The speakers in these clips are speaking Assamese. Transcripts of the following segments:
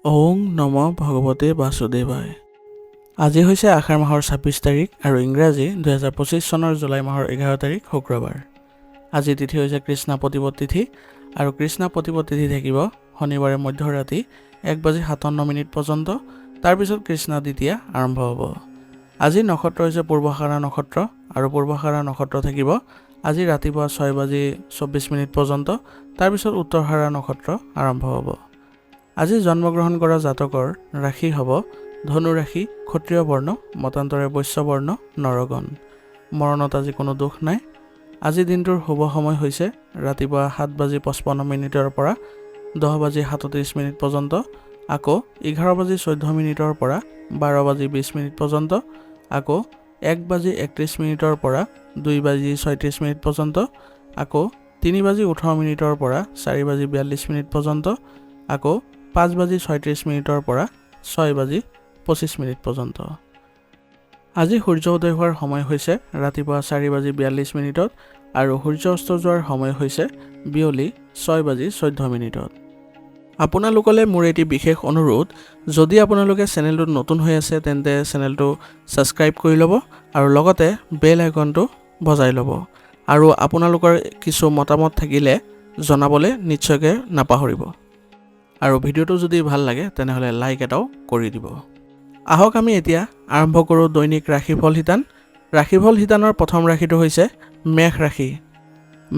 ওং নম ভগৱতে বাসুদেৱায়। আজি হৈছে আষাৰ মাহৰ ২৬ তাৰিখ আৰু ইংৰাজী ২০২৫ চনৰ জুলাই মাহৰ ১১ তাৰিখ শুক্ৰবাৰ। আজি তিথি হৈছে কৃষ্ণা প্ৰতিপদ তিথি আৰু কৃষ্ণা প্ৰতিপদ তিথি থাকিব শনিবাৰে মধ্যৰাতি ১:৫৭ পৰ্যন্ত। তাৰপিছত কৃষ্ণা দ্বিতীয়া আৰম্ভ হ'ব। আজি নক্ষত্ৰ হৈছে পূৰ্বাষাঢ়া নক্ষত্ৰ আৰু পূৰ্বাষাঢ়া নক্ষত্ৰ থাকিব আজি ৰাতিপুৱা ৬:২৪ পৰ্যন্ত। তাৰপিছত উত্তৰহাৰা নক্ষত্ৰ আৰম্ভ হ'ব। আজি জন্মগ্ৰহণ কৰা জাতকৰ ৰাশি হ'ব ধনু ৰাশি, ক্ষত্ৰিয় বৰ্ণ, মতান্তৰে বৈশ্য বৰ্ণ, নৰগণ। মৰণত আজি কোনো দুখ নাই। আজি দিনটোৰ শুভ সময় হৈছে ৰাতিপুৱা ৭:৫৫ পৰা ১০:৩৭ পৰ্যন্ত, আকৌ ১১:১৪ পৰা ১২:২০ পৰ্যন্ত, আকৌ ১:৩১ পৰা ২:৩৬ পৰ্যন্ত, আকৌ ৩:১৮ পৰা ৪:৪২ পৰ্যন্ত, আকৌ ৫:৩৬ পৰা ৬:২৫ পৰ্যন্ত। আজি সূৰ্য উদয় হোৱাৰ সময় হৈছে ৰাতিপুৱা ৪:৪২ আৰু সূৰ্য অস্ত যোৱাৰ সময় হৈছে বিয়লি ৬:১৪। আপোনালোকলৈ মোৰ এটি বিশেষ অনুৰোধ, যদি আপোনালোকে চেনেলটোত নতুন হৈ আছে তেন্তে চেনেলটো ছাবস্ক্ৰাইব কৰি ল'ব আৰু লগতে বেল আইকনটো বজাই ল'ব। আৰু আপোনালোকৰ কিছু মতামত থাকিলে জনাবলৈ নিশ্চয়কৈ নাপাহৰিব। আৰু ভিডিঅ'টো যদি ভাল লাগে তেনেহ'লে লাইক এটাও কৰি দিব। আহক আমি এতিয়া আৰম্ভ কৰোঁ দৈনিক ৰাশিফল শিতান। ৰাশিফল শিতানৰ প্ৰথম ৰাশিটো হৈছে মেষ ৰাশি।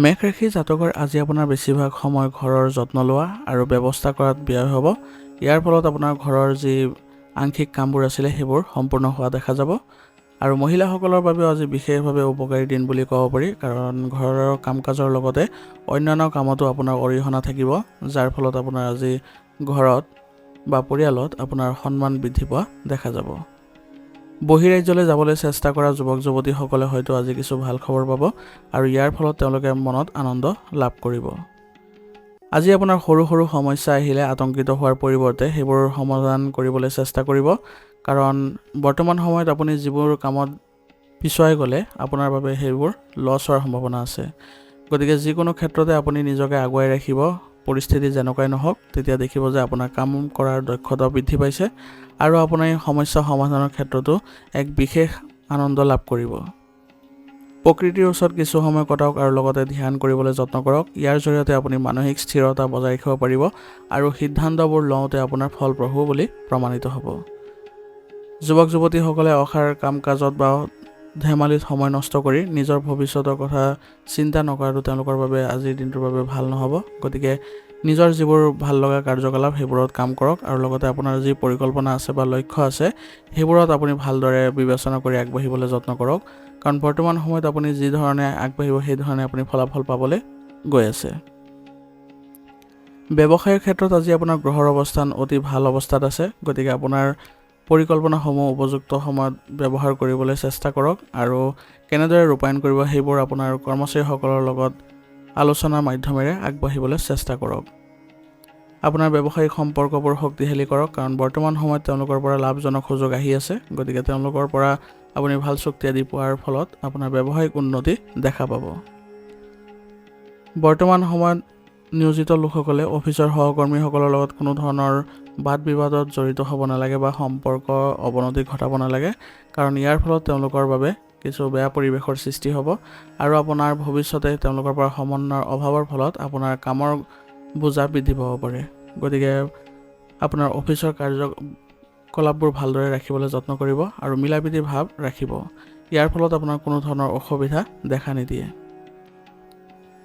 মেষ ৰাশি জাতকৰ আজি আপোনাৰ বেছিভাগ সময় ঘৰৰ যত্ন লোৱা আৰু ব্যৱস্থা কৰাত ব্যয় হ'ব। ইয়াৰ ফলত আপোনাৰ ঘৰৰ যি আংশিক কামবোৰ আছিলে সেইবোৰ সম্পূৰ্ণ হোৱা দেখা যাব। আৰু মহিলাসকলৰ বাবেও আজি বিশেষভাৱে উপকাৰী দিন বুলি ক'ব পাৰি, কাৰণ ঘৰৰ কাম কাজৰ লগতে অন্যান্য কামতো আপোনাৰ অৰিহণা থাকিব, যাৰ ফলত আপোনাৰ আজি ঘৰত বা পৰিয়ালত আপোনাৰ সন্মান বৃদ্ধি পোৱা দেখা যাব। বহিৰাজ্যলৈ যাবলৈ চেষ্টা কৰা যুৱক যুৱতীসকলে হয়তো আজি কিছু ভাল খবৰ পাব আৰু ইয়াৰ ফলত তেওঁলোকে মনত আনন্দ লাভ কৰিব। আজি আপোনাৰ সৰু সৰু সমস্যা আহিলে আতংকিত হোৱাৰ পৰিৱৰ্তে সেইবোৰ সমাধান কৰিবলৈ চেষ্টা কৰিব, কাৰণ বৰ্তমান সময়ত আপুনি যিবোৰ কামত পিছুৱাই গ'লে আপোনাৰ বাবে সেইবোৰ লছ হোৱাৰ সম্ভাৱনা আছে। গতিকে যিকোনো ক্ষেত্ৰতে আপুনি নিজকে আগুৱাই ৰাখিব। পৰিস্থিতি যেনেকুৱাই নহওক, তেতিয়া দেখিব যে আপোনাৰ কাম কৰাৰ দক্ষতা বৃদ্ধি পাইছে আৰু আপোনাৰ সমস্যা সমাধানৰ ক্ষেত্ৰতো এক বিশেষ আনন্দ লাভ কৰিব। প্ৰকৃতিৰ ওচৰত কিছু সময় কটাওক আৰু লগতে ধ্যান কৰিবলৈ যত্ন কৰক। ইয়াৰ জৰিয়তে আপুনি মানসিক স্থিৰতা বজাই ৰাখিব পাৰিব আৰু সিদ্ধান্তবোৰ লওঁতে আপোনাৰ ফলপ্ৰসূ বুলি প্ৰমাণিত হ'ব। যুৱক যুৱতীসকলে অসাৰ কাম কাজত বা ধেমালিত সময় নষ্ট কৰি নিজৰ ভৱিষ্যতৰ কথা চিন্তা নকৰাটো তেওঁলোকৰ বাবে আজিৰ দিনটোৰ বাবে ভাল নহ'ব। গতিকে নিজৰ যিবোৰ ভাল লগা কাৰ্যকলাপ সেইবোৰত কাম কৰক আৰু লগতে আপোনাৰ যি পৰিকল্পনা আছে বা লক্ষ্য আছে সেইবোৰত আপুনি ভালদৰে বিবেচনা কৰি আগবাঢ়িবলৈ যত্ন কৰক, কাৰণ বৰ্তমান সময়ত আপুনি যি ধৰণে আগবাঢ়িব সেই ধৰণে আপুনি ফলাফল পাবলৈ গৈ আছে। ব্যৱসায়ৰ ক্ষেত্ৰত আজি আপোনাৰ গ্ৰহৰ অৱস্থান অতি ভাল অৱস্থাত আছে। গতিকে আপোনাৰ পৰিকল্পনাসমূহ উপযুক্ত সময়ত ব্যৱহাৰ কৰিবলৈ চেষ্টা কৰক আৰু কেনেদৰে ৰূপায়ণ কৰিব সেইবোৰ আপোনাৰ কৰ্মচাৰীসকলৰ লগত আলোচনাৰ মাধ্যমেৰে আগবাঢ়িবলৈ চেষ্টা কৰক। আপোনাৰ ব্যৱসায়িক সম্পৰ্কবোৰ শক্তিশালী কৰক, কাৰণ বৰ্তমান সময়ত তেওঁলোকৰ পৰা লাভজনক সুযোগ আহি আছে। গতিকে তেওঁলোকৰ পৰা আপুনি ভাল চুক্তি আদি পোৱাৰ ফলত আপোনাৰ ব্যৱসায়িক উন্নতি দেখা পাব। বৰ্তমান সময়ত নিয়োজিত লোকসকলে অফিচৰ সহকৰ্মীসকলৰ লগত কোনো ধৰণৰ বাদ বিবাদত জড়িত হ'ব নালাগে বা সম্পৰ্ক অৱনতি ঘটাব নালাগে, কাৰণ ইয়াৰ ফলত তেওঁলোকৰ বাবে কিছু বেয়া পৰিৱেশৰ সৃষ্টি হ'ব আৰু আপোনাৰ ভৱিষ্যতে তেওঁলোকৰ পৰা সমন্বয়ৰ অভাৱৰ ফলত আপোনাৰ কামৰ বোজা বৃদ্ধি পাব পাৰে। গতিকে আপোনাৰ অফিচৰ কাৰ্যকলাপবোৰ ভালদৰে ৰাখিবলৈ যত্ন কৰিব আৰু মিলাপ্ৰীতিৰ ভাৱ ৰাখিব। ইয়াৰ ফলত আপোনাৰ কোনো ধৰণৰ অসুবিধা দেখা নিদিয়ে।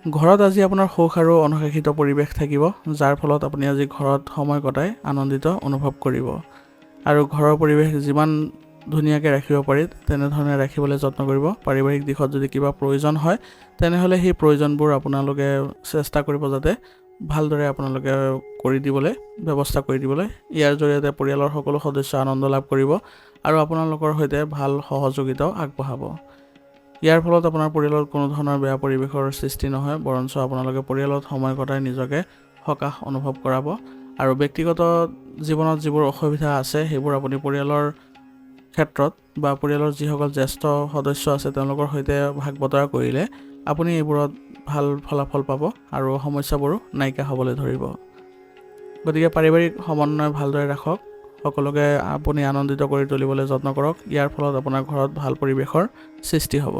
ঘৰত আজি আপোনাৰ সুখ আৰু অনুশাসিত পৰিৱেশ থাকিব, যাৰ ফলত আপুনি আজি ঘৰত সময় কটাই আনন্দিত অনুভৱ কৰিব আৰু ঘৰৰ পৰিৱেশ যিমান ধুনীয়াকৈ ৰাখিব পাৰি তেনেধৰণে ৰাখিবলৈ যত্ন কৰিব। পাৰিবাৰিক দিশত যদি কিবা প্ৰয়োজন হয় তেনেহ'লে সেই প্ৰয়োজনবোৰ আপোনালোকে চেষ্টা কৰিব যাতে ভালদৰে আপোনালোকে কৰি দিবলৈ ব্যৱস্থা কৰি দিবলৈ। ইয়াৰ জৰিয়তে পৰিয়ালৰ সকলো সদস্য আনন্দ লাভ কৰিব আৰু আপোনালোকৰ সৈতে ভাল সহযোগিতাও আগবঢ়াব। ইয়াৰ ফলত আপোনাৰ পৰিয়ালত কোনো ধৰণৰ বেয়া পৰিৱেশৰ সৃষ্টি নহয়, বৰঞ্চ আপোনালোকে পৰিয়ালত সময় কটাই নিজকে সকাহ অনুভৱ কৰাব আৰু ব্যক্তিগত জীৱনত যিবোৰ অসুবিধা আছে সেইবোৰ আপুনি পৰিয়ালৰ ক্ষেত্ৰত বা পৰিয়ালৰ যিসকল জ্যেষ্ঠ সদস্য আছে তেওঁলোকৰ সৈতে ভাগ বতৰা কৰিলে আপুনি এইবোৰত ভাল ফলাফল পাব আৰু সমস্যাবোৰো নাইকিয়া হ'বলৈ ধৰিব। গতিকে পাৰিবাৰিক সমন্বয় ভালদৰে ৰাখক, সকলোকে আপুনি আনন্দিত কৰি তুলিবলৈ যত্ন কৰক। ইয়াৰ ফলত আপোনাৰ ঘৰত ভাল পৰিৱেশৰ সৃষ্টি হ'ব।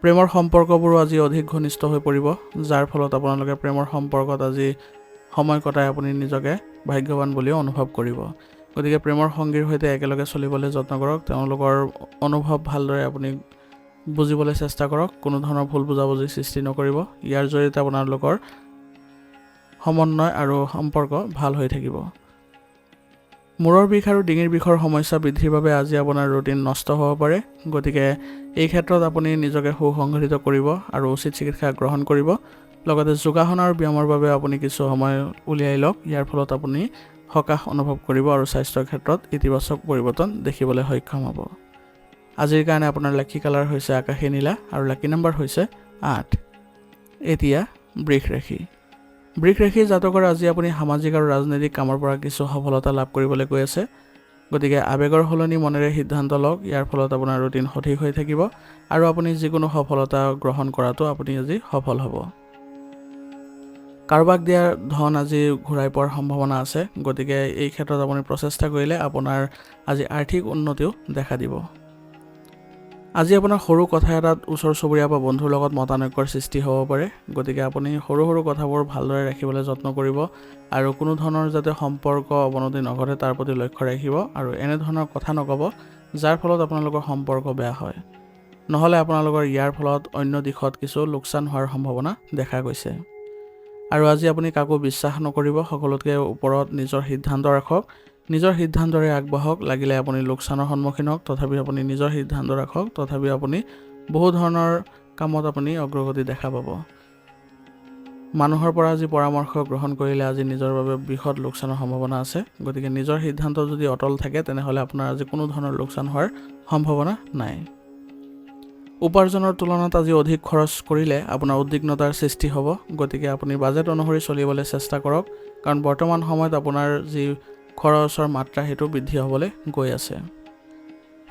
প্ৰেমৰ সম্পৰ্কবোৰো আজি অধিক ঘনিষ্ঠ হৈ পৰিব, যাৰ ফলত আপোনালোকে প্ৰেমৰ সম্পৰ্কত আজি সময় কটাই আপুনি নিজকে ভাগ্যৱান বুলিও অনুভৱ কৰিব। গতিকে প্ৰেমৰ সংগীৰ সৈতে একেলগে চলিবলৈ যত্ন কৰক, তেওঁলোকৰ অনুভৱ ভালদৰে আপুনি বুজিবলৈ চেষ্টা কৰক, কোনো ধৰণৰ ভুল বুজাবুজিৰ সৃষ্টি নকৰিব। ইয়াৰ জৰিয়তে আপোনালোকৰ সমন্বয় আৰু সম্পৰ্ক ভাল হৈ থাকিব। মূৰৰ বিষ আৰু ডিঙিৰ বিষৰ সমস্যা বৃদ্ধিৰ বাবে আজি আপোনাৰ ৰুটিন নষ্ট হ'ব পাৰে। গতিকে এই ক্ষেত্ৰত আপুনি নিজকে সুসংগঠিত কৰিব আৰু উচিত চিকিৎসা গ্ৰহণ কৰিব। লগতে যোগাসন আৰু ব্যায়ামৰ বাবে আপুনি কিছু সময় উলিয়াই লওক। ইয়াৰ ফলত আপুনি সকাহ অনুভৱ কৰিব আৰু স্বাস্থ্যৰ ক্ষেত্ৰত ইতিবাচক পৰিৱৰ্তন দেখিবলৈ সক্ষম হ'ব। আজিৰ কাৰণে আপোনাৰ লাকি কালাৰ হৈছে আকাশী নীলা আৰু লাকি নম্বৰ হৈছে 8। এতিয়া বৃষ ৰাশি। বৃষ ৰাশিৰ জাতকৰ আজি আপুনি সামাজিক আৰু ৰাজনৈতিক কামৰ পৰা কিছু সফলতা লাভ কৰিবলৈ গৈ আছে। গতিকে আৱেগৰ সলনি মনেৰে সিদ্ধান্ত লওক। ইয়াৰ ফলত আপোনাৰ ৰুটিন সঠিক হৈ থাকিব আৰু আপুনি যিকোনো সফলতা গ্ৰহণ কৰাটো আপুনি আজি সফল হ'ব। কাৰোবাক দিয়া ধন আজি ঘূৰাই পোৱাৰ সম্ভাৱনা আছে। গতিকে এই ক্ষেত্ৰত আপুনি প্ৰচেষ্টা কৰিলে আপোনাৰ আজি আৰ্থিক উন্নতিও দেখা দিব। আজি আপোনাৰ সৰু কথা এটাত ওচৰ চুবুৰীয়া বা বন্ধুৰ লগত মতানৈক্যৰ সৃষ্টি হ'ব পাৰে। গতিকে আপুনি সৰু সৰু কথাবোৰ ভালদৰে ৰাখিবলৈ যত্ন কৰিব আৰু কোনো ধৰণৰ যাতে সম্পৰ্ক অৱনতি নঘটে তাৰ প্ৰতি লক্ষ্য ৰাখিব আৰু এনেধৰণৰ কথা নক'ব যাৰ ফলত আপোনালোকৰ সম্পৰ্ক বেয়া হয়। নহ'লে আপোনালোকৰ ইয়াৰ ফলত অন্য দিশত কিছু লোকচান হোৱাৰ সম্ভাৱনা দেখা গৈছে। আৰু আজি আপুনি কাকো বিশ্বাস নকৰিব, সকলোতকৈ ওপৰত নিজৰ সিদ্ধান্ত ৰাখক, নিজৰ সিদ্ধান্তৰে আগবাঢ়ক। লাগিলে আপুনি লোকচানৰ সন্মুখীন হওক, তথাপি আপুনি নিজৰ সিদ্ধান্ত ৰাখক, তথাপি আপুনি বহু ধৰণৰ কামত আপুনি অগ্ৰগতি দেখা পাব। মানুহৰ পৰা আজি পৰামৰ্শ গ্ৰহণ কৰিলে আজি নিজৰ বাবে বৃহৎ লোকচানৰ সম্ভাৱনা আছে। গতিকে নিজৰ সিদ্ধান্ত যদি অটল থাকে তেনেহ'লে আপোনাৰ আজি কোনো ধৰণৰ লোকচান হোৱাৰ সম্ভাৱনা নাই। উপাৰ্জনৰ তুলনাত আজি অধিক খৰচ কৰিলে আপোনাৰ উদ্বিগ্নতাৰ সৃষ্টি হ'ব। গতিকে আপুনি বাজেট অনুসৰি চলিবলৈ চেষ্টা কৰক, কাৰণ বৰ্তমান সময়ত আপোনাৰ যি খৰচৰ মাত্ৰা সেইটো বৃদ্ধি হ'বলৈ গৈ আছে।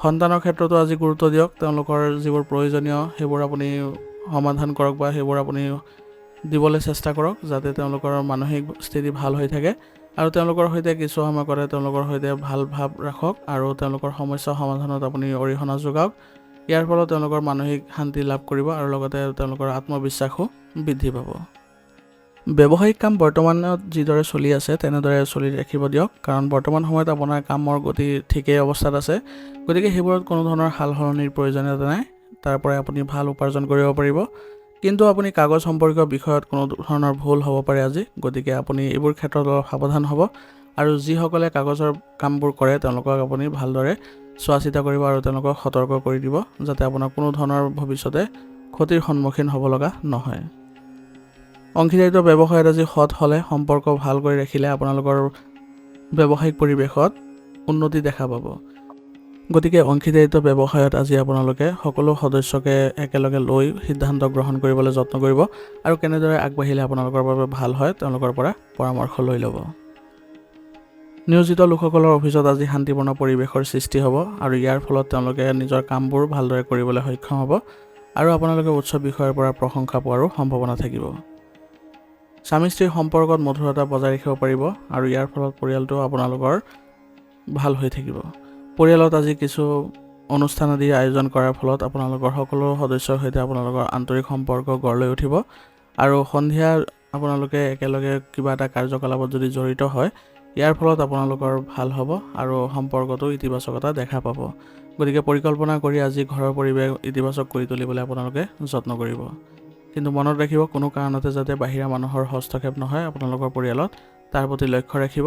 সন্তানৰ ক্ষেত্ৰতো আজি গুৰুত্ব দিয়ক, তেওঁলোকৰ যিবোৰ প্ৰয়োজনীয় সেইবোৰ আপুনি সমাধান কৰক বা সেইবোৰ আপুনি দিবলৈ চেষ্টা কৰক, যাতে তেওঁলোকৰ মানসিক স্থিতি ভাল হৈ থাকে আৰু তেওঁলোকৰ সৈতে কিছু সময় কৰে তেওঁলোকৰ সৈতে ভাল ভাৱ ৰাখক আৰু তেওঁলোকৰ সমস্যা সমাধানত আপুনি অৰিহণা যোগাওক। ইয়াৰ ফলত তেওঁলোকৰ মানসিক শান্তি লাভ কৰিব আৰু লগতে তেওঁলোকৰ আত্মবিশ্বাসো বৃদ্ধি পাব। ব্যৱসায়িক কাম বৰ্তমানত যিদৰে চলি আছে তেনেদৰে চলি ৰাখিব দিয়ক, কাৰণ বৰ্তমান সময়ত আপোনাৰ কামৰ গতি ঠিকেই অৱস্থাত আছে। গতিকে সেইবোৰত কোনো ধৰণৰ সাল সলনিৰ প্ৰয়োজনীয়তা নাই, তাৰ পৰাই আপুনি ভাল উপাৰ্জন কৰিব পাৰিব। কিন্তু আপুনি কাগজ সম্পৰ্কীয় বিষয়ত কোনো ধৰণৰ ভুল হ'ব পাৰে আজি। গতিকে আপুনি এইবোৰ ক্ষেত্ৰত অলপ সাৱধান হ'ব আৰু যিসকলে কাগজৰ কামবোৰ কৰে তেওঁলোকক আপুনি ভালদৰে চোৱা চিতা কৰিব আৰু তেওঁলোকক সতৰ্ক কৰি দিব, যাতে আপোনাৰ কোনো ধৰণৰ ভৱিষ্যতে ক্ষতিৰ সন্মুখীন হ'ব লগা নহয়। অংশীদাৰিত্ব ব্যৱসায়ত আজি সৎ হ'লে, সম্পৰ্ক ভাল কৰি ৰাখিলে আপোনালোকৰ ব্যৱসায়িক পৰিৱেশত উন্নতি দেখা পাব। গতিকে অংশীদাৰিত্ব ব্যৱসায়ত আজি আপোনালোকে সকলো সদস্যকে একেলগে লৈ সিদ্ধান্ত গ্ৰহণ কৰিবলৈ যত্ন কৰিব আৰু কেনেদৰে আগবাঢ়িলে আপোনালোকৰ বাবে ভাল হয় তেওঁলোকৰ পৰা পৰামৰ্শ লৈ ল'ব। নিয়োজিত লোকসকলৰ অফিচত আজি শান্তিপূৰ্ণ পৰিৱেশৰ সৃষ্টি হ'ব আৰু ইয়াৰ ফলত তেওঁলোকে নিজৰ কামবোৰ ভালদৰে কৰিবলৈ সক্ষম হ'ব আৰু আপোনালোকে উচ্চ বিষয়ৰ পৰা প্ৰশংসা পোৱাৰো সম্ভাৱনা থাকিব। স্বামী স্ত্ৰীৰ সম্পৰ্কত মধুৰতা বজাই ৰাখিব পাৰিব আৰু ইয়াৰ ফলত পৰিয়ালটো আপোনালোকৰ ভাল হৈ থাকিব। পৰিয়ালত আজি কিছু অনুষ্ঠান আদি আয়োজন কৰাৰ ফলত আপোনালোকৰ সকলো সদস্যৰ সৈতে আপোনালোকৰ আন্তৰিক সম্পৰ্ক গঢ় লৈ উঠিব আৰু সন্ধিয়া আপোনালোকে একেলগে কিবা এটা কাৰ্যকলাপত যদি জড়িত হয়, ইয়াৰ ফলত আপোনালোকৰ ভাল হ'ব আৰু সম্পৰ্কটো ইতিবাচকতা দেখা পাব। গতিকে পৰিকল্পনা কৰি আজি ঘৰৰ পৰিৱেশ ইতিবাচক কৰি তুলিবলৈ আপোনালোকে যত্ন কৰিব। কিন্তু মনত ৰাখিব, কোনো কাৰণতে যাতে বাহিৰা মানুহৰ হস্তক্ষেপ নহয় আপোনালোকৰ পৰিয়ালত, তাৰ প্ৰতি লক্ষ্য ৰাখিব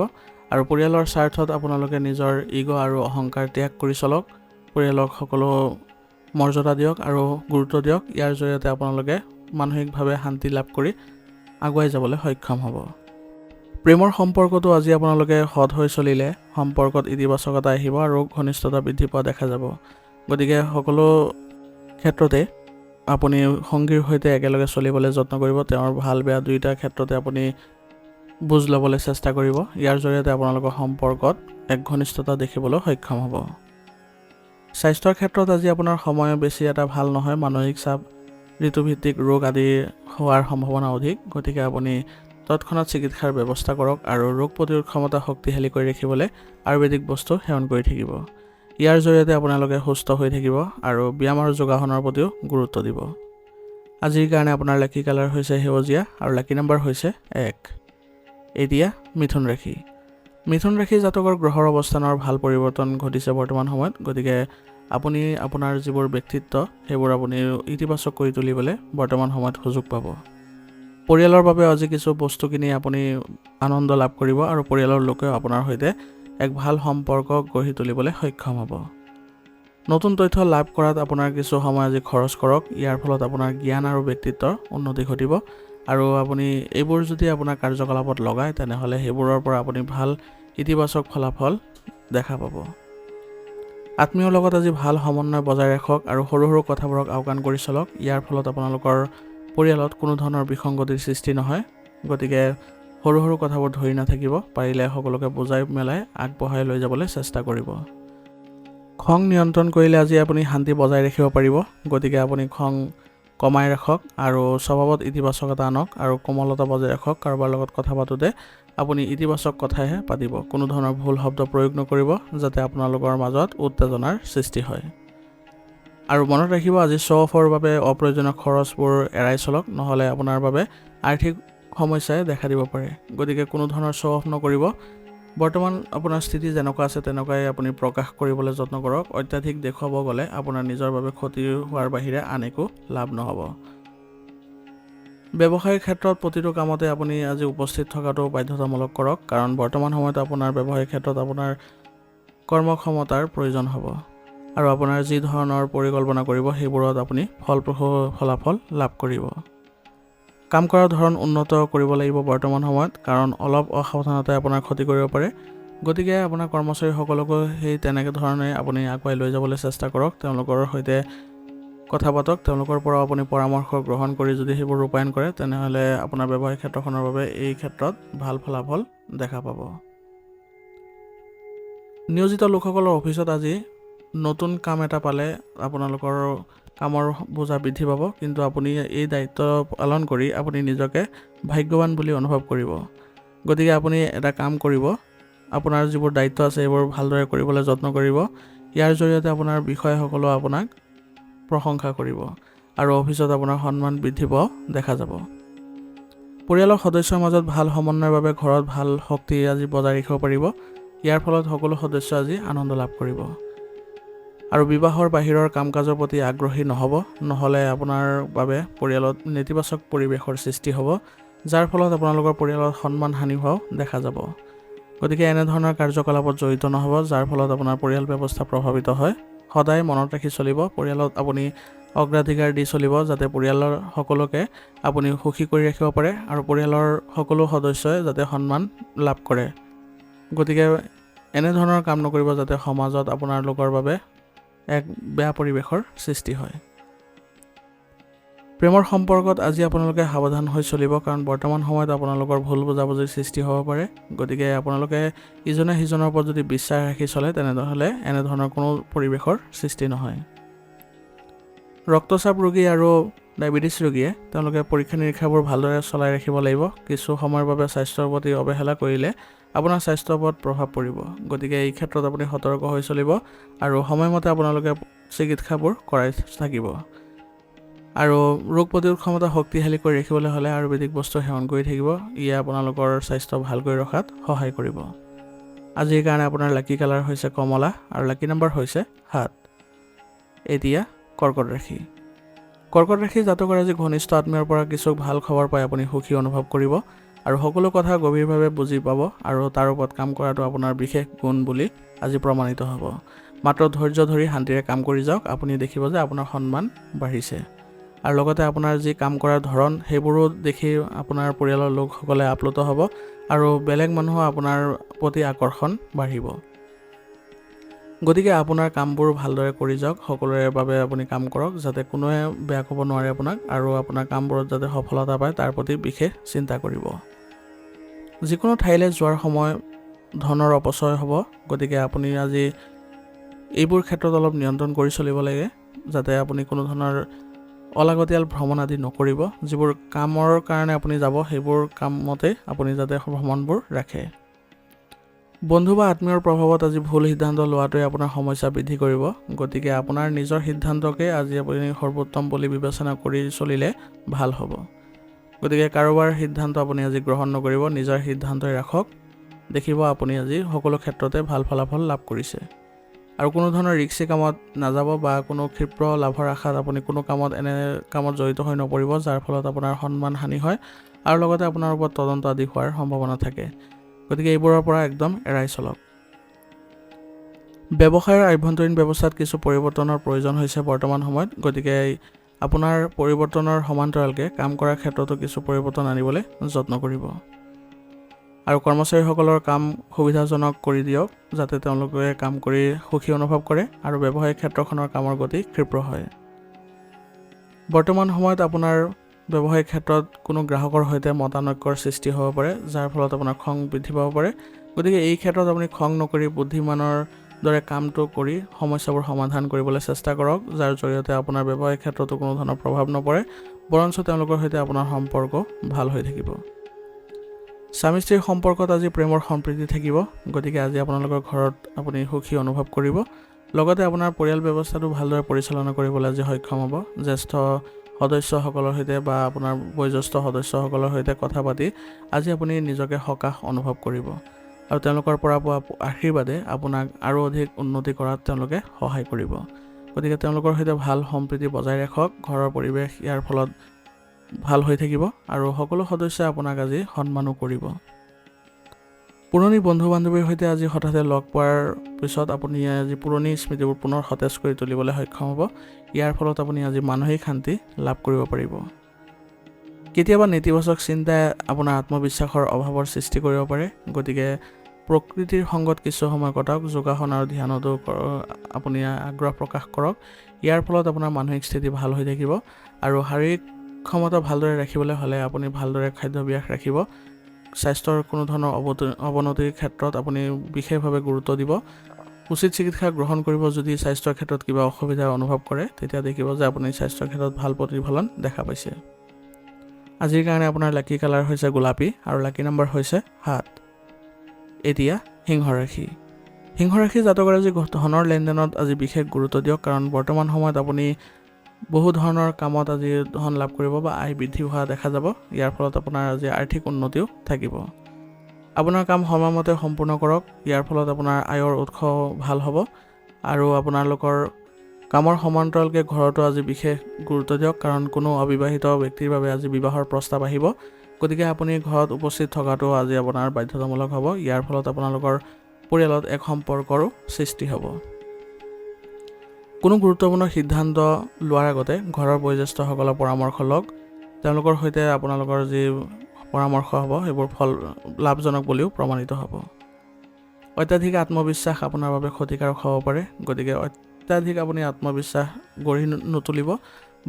আৰু পৰিয়ালৰ স্বাৰ্থত আপোনালোকে নিজৰ ইগ' আৰু অহংকাৰ ত্যাগ কৰি চলক। পৰিয়ালক সকলো মৰ্যাদা দিয়ক আৰু গুৰুত্ব দিয়ক। ইয়াৰ জৰিয়তে আপোনালোকে মানসিকভাৱে শান্তি লাভ কৰি আগুৱাই যাবলৈ সক্ষম হ'ব। প্ৰেমৰ সম্পৰ্কটো আজি আপোনালোকে সৎ হৈ চলিলে সম্পৰ্কত ইতিবাচকতা আহিব আৰু ঘনিষ্ঠতা বৃদ্ধি পোৱা দেখা যাব। গতিকে সকলো ক্ষেত্ৰতে আপুনি সংগীৰ সৈতে একেলগে চলিবলৈ যত্ন কৰিব। তেওঁৰ ভাল বেয়া দুয়োটা ক্ষেত্ৰতে আপুনি বুজ ল'বলৈ চেষ্টা কৰিব। ইয়াৰ জৰিয়তে আপোনালোকৰ সম্পৰ্কত এক ঘনিষ্ঠতা দেখিবলৈ সক্ষম হ'ব। স্বাস্থ্যৰ ক্ষেত্ৰত আজি আপোনাৰ সময় বেছি এটা ভাল নহয়। মানসিক চাপ, ঋতুভিত্তিক ৰোগ আদি হোৱাৰ সম্ভাৱনা অধিক। গতিকে আপুনি তৎক্ষণাত চিকিৎসাৰ ব্যৱস্থা কৰক আৰু ৰোগ প্ৰতিৰোধ ক্ষমতা শক্তিশালী কৰি ৰাখিবলৈ আয়ুৰ্বেদিক বস্তু সেৱন কৰি থাকিব। ইয়াৰ জৰিয়তে আপোনালোকে সুস্থ হৈ থাকিব আৰু ব্যায়াম আৰু যোগাসনৰ প্ৰতিও গুৰুত্ব দিব। আজিৰ কাৰণে আপোনাৰ লাকি কালাৰ হৈছে সেউজীয়া আৰু লাকি নম্বৰ হৈছে 1। এতিয়া মিথুন ৰাশি। মিথুন ৰাশি জাতকৰ গ্ৰহৰ অৱস্থানৰ ভাল পৰিৱৰ্তন ঘটিছে বৰ্তমান সময়ত, গতিকে আপুনি আপোনাৰ যিবোৰ ব্যক্তিত্ব সেইবোৰ আপুনি ইতিবাচক কৰি তুলিবলৈ বৰ্তমান সময়ত সুযোগ পাব। পৰিয়ালৰ বাবে আজি কিছু বস্তু কিনি আপুনি আনন্দ লাভ কৰিব আৰু পৰিয়ালৰ লোকেও আপোনাৰ সৈতে এক ভাল সম্পৰ্ক গঢ়ি তুলিবলৈ সক্ষম হ'ব। নতুন তথ্য লাভ কৰাত আপোনাৰ কিছু সময় আজি খৰচ কৰক। ইয়াৰ ফলত আপোনাৰ জ্ঞান আৰু ব্যক্তিত্বৰ উন্নতি ঘটিব আৰু আপুনি এইবোৰ যদি আপোনাৰ কাৰ্যকলাপত লগায় তেনেহ'লে সেইবোৰৰ পৰা আপুনি ভাল ইতিবাচক ফলাফল দেখা পাব। আত্মীয়ৰ লগত আজি ভাল সমন্বয় বজাই ৰাখক আৰু সৰু সৰু কথাবোৰক আওকাণ কৰি চলক। ইয়াৰ ফলত আপোনালোকৰ পৰিয়ালত কোনো ধৰণৰ বিসংগতিৰ সৃষ্টি নহয়, গতিকে সৰু সৰু কথাবোৰ ধৰি নাথাকিব, পাৰিলে সকলোকে বুজাই মেলাই আগবঢ়াই লৈ যাবলৈ চেষ্টা কৰিব। খং নিয়ন্ত্ৰণ কৰিলে আজি আপুনি শান্তি বজাই ৰাখিব পাৰিব, গতিকে আপুনি খং কমাই ৰাখক আৰু স্বভাৱত ইতিবাচকতা আনক আৰু কোমলতা বজাই ৰাখক। কাৰোবাৰ লগত কথা পাতোঁতে আপুনি ইতিবাচক কথাহে পাতিব, কোনো ধৰণৰ ভুল শব্দ প্ৰয়োগ নকৰিব যাতে আপোনালোকৰ মাজত উত্তেজনাৰ সৃষ্টি হয়। আৰু মনত ৰাখিব আজি শ্ব' অফৰ বাবে অপ্ৰয়োজনীয় খৰচবোৰ এৰাই চলক, নহ'লে আপোনাৰ বাবে আৰ্থিক সমস্যাই দেখা দিব পাৰে। গতিকে কোনো ধৰণৰ শ্ব' অফ নকৰিব। বৰ্তমান আপোনাৰ স্থিতি যেনেকুৱা আছে তেনেকুৱাই আপুনি প্ৰকাশ কৰিবলৈ যত্ন কৰক। অত্যাধিক দেখুৱাব গ'লে আপোনাৰ নিজৰ বাবে ক্ষতি হোৱাৰ বাহিৰে আন একো লাভ নহ'ব। ব্যৱসায়িক ক্ষেত্ৰত প্ৰতিটো কামতে আপুনি আজি উপস্থিত থকাটো বাধ্যতামূলক কৰক, কাৰণ বৰ্তমান সময়ত আপোনাৰ ব্যৱসায়িক ক্ষেত্ৰত আপোনাৰ কৰ্মক্ষমতাৰ প্ৰয়োজন হ'ব আৰু আপোনাৰ যি ধৰণৰ পৰিকল্পনা কৰিব সেইবোৰত আপুনি ফলপ্ৰসূ ফলাফল লাভ কৰিব। কাম কৰাৰ ধৰণ উন্নত কৰিব লাগিব বৰ্তমান সময়ত, কাৰণ অলপ অসাৱধানতাই আপোনাৰ ক্ষতি কৰিব পাৰে। গতিকে আপোনাৰ কৰ্মচাৰীসকলকো সেই তেনেকৈ ধৰণে আপুনি আগুৱাই লৈ যাবলৈ চেষ্টা কৰক। তেওঁলোকৰ সৈতে কথা পাতক, তেওঁলোকৰ পৰা আপুনি পৰামৰ্শ গ্ৰহণ কৰি যদি সেইবোৰ ৰূপায়ণ কৰে তেনেহ'লে আপোনাৰ ব্যৱসায়িক ক্ষেত্ৰখনৰ বাবে এই ক্ষেত্ৰত ভাল ফলাফল দেখা পাব। নিয়োজিত লোকসকলৰ অফিচত আজি নতুন কাম এটা পালে আপোনালোকৰ কামৰ বোজা বৃদ্ধি পাব, কিন্তু আপুনি এই দায়িত্ব পালন কৰি আপুনি নিজকে ভাগ্যৱান বুলি অনুভৱ কৰিব। গতিকে আপুনি এটা কাম কৰিব, আপোনাৰ যিবোৰ দায়িত্ব আছে এইবোৰ ভালদৰে কৰিবলৈ যত্ন কৰিব। ইয়াৰ জৰিয়তে আপোনাৰ বিষয়াসকলেও আপোনাক প্ৰশংসা কৰিব আৰু অফিচত আপোনাৰ সন্মান বৃদ্ধি পোৱা দেখা যাব। পৰিয়ালৰ সদস্যৰ মাজত ভাল সমন্বয়ৰ বাবে ঘৰত ভাল শক্তি আজি বজাই ৰাখিব পাৰিব। ইয়াৰ ফলত সকলো সদস্য আজি আনন্দ লাভ কৰিব আৰু বিবাহৰ বাহিৰৰ কাম কাজৰ প্ৰতি আগ্ৰহী নহ'ব, নহ'লে আপোনাৰ বাবে পৰিয়ালত নেতিবাচক পৰিৱেশৰ সৃষ্টি হ'ব, যাৰ ফলত আপোনালোকৰ পৰিয়ালত সন্মান হানি হোৱাও দেখা যাব। গতিকে এনেধৰণৰ কাৰ্যকলাপত জড়িত নহ'ব, যাৰ ফলত আপোনাৰ পৰিয়াল ব্যৱস্থা প্ৰভাৱিত হয়। সদায় মনত ৰাখি চলিব, পৰিয়ালত আপুনি অগ্ৰাধিকাৰ দি চলিব যাতে পৰিয়ালৰ সকলোকে আপুনি সুখী কৰি ৰাখিব পাৰে আৰু পৰিয়ালৰ সকলো সদস্যই যাতে সন্মান লাভ কৰে। গতিকে এনেধৰণৰ কাম নকৰিব যাতে সমাজত আপোনালোকৰ বাবে এক বেয়া পৰিৱেশৰ সৃষ্টি হয়। প্ৰেমৰ সম্পৰ্কত আজি আপোনালোকে সাৱধান হৈ চলিব, কাৰণ বৰ্তমান সময়ত আপোনালোকৰ ভুল বুজাবুজিৰ সৃষ্টি হ'ব পাৰে। গতিকে আপোনালোকে ইজনে সিজনৰ ওপৰত যদি বিশ্বাস ৰাখি চলে তেনেহ'লে এনেধৰণৰ কোনো পৰিৱেশৰ সৃষ্টি নহয়। ৰক্তচাপ ৰোগী আৰু ডায়েবেটিছ ৰোগীয়ে তেওঁলোকে পৰীক্ষা নিৰীক্ষাবোৰ ভালদৰে চলাই ৰাখিব লাগিব। কিছু সময়ৰ বাবে স্বাস্থ্যৰ প্ৰতি অৱহেলা কৰিলে আপোনাৰ স্বাস্থ্যৰ ওপৰত প্ৰভাৱ পৰিব। গতিকে এই ক্ষেত্ৰত আপুনি সতৰ্ক হৈ চলিব আৰু সময়মতে আপোনালোকে চিকিৎসাবোৰ কৰাই থাকিব। আৰু ৰোগ প্ৰতিৰোধ ক্ষমতা শক্তিশালী কৰি ৰাখিবলৈ হ'লে আয়ুৰ্বেদিক বস্তু সেৱন কৰি থাকিব। ইয়ে আপোনালোকৰ স্বাস্থ্য ভালকৈ ৰখাত সহায় কৰিব। আজিৰ কাৰণে আপোনাৰ লাকি কালাৰ হৈছে কমলা আৰু লাকি নম্বৰ হৈছে 7। এতিয়া কৰ্কট ৰাশি। কৰ্কট ৰাশি জাতকৰ আজি ঘনিষ্ঠ আত্মীয়ৰ পৰা কিছু ভাল খবৰ পাই আপুনি সুখী অনুভৱ কৰিব আৰু সকলো কথা গভীৰভাৱে বুজি পাব আৰু তাৰ ওপৰত কাম কৰাটো আপোনাৰ বিশেষ গুণ বুলি আজি প্ৰমাণিত হ'ব। মাত্ৰ ধৈৰ্য ধৰি শান্তিৰে কাম কৰি যাওক, আপুনি দেখিব যে আপোনাৰ সন্মান বাঢ়িছে আৰু লগতে আপোনাৰ যি কাম কৰাৰ ধৰণ সেইবোৰো দেখি আপোনাৰ পৰিয়ালৰ লোকসকলে আপ্লুত হ'ব আৰু বেলেগ মানুহো আপোনাৰ প্ৰতি আকৰ্ষণ বাঢ়িব। গতিকে আপোনাৰ কামবোৰ ভালদৰে কৰি যাওক, সকলোৰে বাবে আপুনি কাম কৰক যাতে কোনোৱে বেয়া ক'ব নোৱাৰে আপোনাক আৰু আপোনাৰ কামবোৰত যাতে সফলতা পায় তাৰ প্ৰতি বিশেষ চিন্তা কৰিব। যিকোনো ঠাইলৈ যোৱাৰ সময় ধনৰ অপচয় হ'ব, গতিকে আপুনি আজি এইবোৰ ক্ষেত্ৰত অলপ নিয়ন্ত্ৰণ কৰি চলিব লাগে যাতে আপুনি কোনো ধৰণৰ অলাগতিয়াল ভ্ৰমণ আদি নকৰিব। যিবোৰ কামৰ কাৰণে আপুনি যাব সেইবোৰ কামতে আপুনি যাতে ভ্ৰমণবোৰ ৰাখে। বন্ধু বা আত্মীয়ৰ প্ৰভাৱত আজি ভুল সিদ্ধান্ত লোৱাটোৱে আপোনাৰ সমস্যা বৃদ্ধি কৰিব। গতিকে আপোনাৰ নিজৰ সিদ্ধান্তকে আজি আপুনি সৰ্বোত্তম বুলি বিবেচনা কৰি চলিলে ভাল হ'ব। গতিকে কাৰোবাৰ সিদ্ধান্ত আপুনি আজি গ্ৰহণ নকৰিব, নিজৰ সিদ্ধান্তই ৰাখক। দেখিব আপুনি আজি সকলো ক্ষেত্ৰতে ভাল ফলাফল লাভ কৰিছে। আৰু কোনো ধৰণৰ ৰিস্কি কামত নাযাব বা কোনো ক্ষিপ্ৰ লাভৰ আশাত আপুনি কোনো এনে কামত জড়িত হৈ নপৰিব, যাৰ ফলত আপোনাৰ সন্মান হানি হয় আৰু লগতে আপোনাৰ ওপৰত তদন্ত আদি হোৱাৰ সম্ভাৱনা থাকে। গতিকে এইবোৰৰ পৰা একদম এৰাই চলক। ব্যৱসায়ৰ আভ্যন্তৰীণ ব্যৱস্থাত কিছু পৰিৱৰ্তনৰ প্ৰয়োজন হৈছে বৰ্তমান সময়ত। গতিকে আপোনাৰ পৰিৱৰ্তনৰ সমান্তৰালকৈ কাম কৰাৰ ক্ষেত্ৰতো কিছু পৰিৱৰ্তন আনিবলৈ যত্ন কৰিব। আৰু কৰ্মচাৰীসকলৰ কাম সুবিধাজনক কৰি দিয়ক, যাতে তেওঁলোকে কাম কৰি সুখী অনুভৱ কৰে আৰু ব্যৱসায়িক ক্ষেত্ৰখনৰ কামৰ গতি ক্ষীপ্ৰ হয়। বৰ্তমান সময়ত আপোনাৰ ব্যৱসায়িক ক্ষেত্ৰত কোনো গ্ৰাহকৰ সৈতে মতানৈক্যৰ সৃষ্টি হ'ব পাৰে, যাৰ ফলত আপোনাৰ খং বৃদ্ধি পাব পাৰে। গতিকে এই ক্ষেত্ৰত আপুনি খং নকৰি বুদ্ধিমানৰ দৰে কামটো কৰি সমস্যাবোৰ সমাধান কৰিবলৈ চেষ্টা কৰক, যাৰ জৰিয়তে আপোনাৰ ব্যৱসায়িক ক্ষেত্ৰতো কোনো ধৰণৰ প্ৰভাৱ নপৰে, বৰঞ্চ তেওঁলোকৰ সৈতে আপোনাৰ সম্পৰ্ক ভাল হৈ থাকিব। স্বামী স্ত্ৰীৰ সম্পৰ্কত আজি প্ৰেমৰ সম্প্ৰীতি থাকিব। গতিকে আজি আপোনালোকৰ ঘৰত আপুনি সুখী অনুভৱ কৰিব। লগতে আপোনাৰ পৰিয়াল ব্যৱস্থাটো ভালদৰে পৰিচালনা কৰিবলৈ আজি সক্ষম হ'ব। জ্যেষ্ঠ সদস্যসকলৰ সৈতে বা আপোনাৰ বয়োজ্যেষ্ঠ সদস্যসকলৰ সৈতে কথা পাতি আজি আপুনি নিজকে সকাহ অনুভৱ কৰিব আৰু তেওঁলোকৰ পৰা পোৱা আশীৰ্বাদে আপোনাক আৰু অধিক উন্নতি কৰাত তেওঁলোকে সহায় কৰিব। গতিকে তেওঁলোকৰ সৈতে ভাল সম্প্ৰীতি বজাই ৰাখক। ঘৰৰ পৰিৱেশ ইয়াৰ ফলত ভাল হৈ থাকিব আৰু সকলো সদস্যই আপোনাক আজি সন্মানো কৰিব। পুৰণি বন্ধু বান্ধৱীৰ সৈতে আজি হঠাতে লগ পোৱাৰ পিছত আপুনি আজি পুৰণি স্মৃতিবোৰ পুনৰ সতেজ কৰি তুলিবলৈ সক্ষম হ'ব। ইয়াৰ ফলত আপুনি আজি মানসিক শান্তি লাভ কৰিব পাৰিব। কেতিয়াবা নেতিবাচক চিন্তাই আপোনাৰ আত্মবিশ্বাসৰ অভাৱৰ সৃষ্টি কৰিব পাৰে। গতিকে প্ৰকৃতিৰ সংগত কিছু সময় কটাওক, যোগাসন আৰু ধ্যানতো আপুনি আগ্ৰহ প্ৰকাশ কৰক। ইয়াৰ ফলত আপোনাৰ মানসিক স্থিতি ভাল হৈ থাকিব আৰু শাৰীৰিক ক্ষমতা ভালদৰে ৰাখিবলৈ হ'লে আপুনি ভালদৰে খাদ্যাভ্যাস ৰাখিব। স্বাস্থ্যৰ কোনো ধৰণৰ অৱনতিৰ ক্ষেত্ৰত আপুনি বিশেষভাৱে গুৰুত্ব দিব। উচিত চিকিৎসা গ্ৰহণ কৰিব। যদি স্বাস্থ্যৰ ক্ষেত্ৰত কিবা অসুবিধা অনুভৱ কৰে, তেতিয়া দেখিব যে আপুনি স্বাস্থ্যৰ ক্ষেত্ৰত ভাল প্ৰতিফলন দেখা পাইছে। আজিৰ কাৰণে আপোনাৰ লাকি কালাৰ হৈছে গোলাপী আৰু লাকি নম্বৰ হৈছে 7। এতিয়া সিংহ ৰাশি। সিংহ ৰাশি জাতকৰ আজি ধনৰ লেনদেনত আজি বিশেষ গুৰুত্ব দিয়ক, কাৰণ বৰ্তমান সময়ত আপুনি বহু ধৰণৰ কামত আজি ধন লাভ কৰিব বা আয় বৃদ্ধি হোৱা দেখা যাব। ইয়াৰ ফলত আপোনাৰ আজি আৰ্থিক উন্নতিও থাকিব। আপোনাৰ কাম সময়মতে সম্পূৰ্ণ কৰক। ইয়াৰ ফলত আপোনাৰ আয়ৰ উৎস ভাল হ'ব আৰু আপোনালোকৰ কামৰ সমান্তৰালকৈ ঘৰতো আজি বিশেষ গুৰুত্ব দিয়ক, কাৰণ কোনো অবিবাহিত ব্যক্তিৰ বাবে আজি বিবাহৰ প্ৰস্তাৱ আহিব। গতিকে আপুনি ঘৰত উপস্থিত থকাটো আজি আপোনাৰ বাধ্যতামূলক হ'ব। ইয়াৰ ফলত আপোনালোকৰ পৰিয়ালত এক সম্পৰ্কৰো সৃষ্টি হ'ব। কোনো গুৰুত্বপূৰ্ণ সিদ্ধান্ত লোৱাৰ আগতে ঘৰৰ বয়োজ্যেষ্ঠসকলৰ পৰামৰ্শ লওক। তেওঁলোকৰ সৈতে আপোনালোকৰ যি পৰামৰ্শ হ'ব সেইবোৰ লাভজনক বুলিও প্ৰমাণিত হ'ব। অত্যাধিক আত্মবিশ্বাস আপোনাৰ বাবে ক্ষতিকাৰক হ'ব পাৰে। গতিকে অত্যাধিক আপুনি আত্মবিশ্বাস গঢ়ি নুতুলিব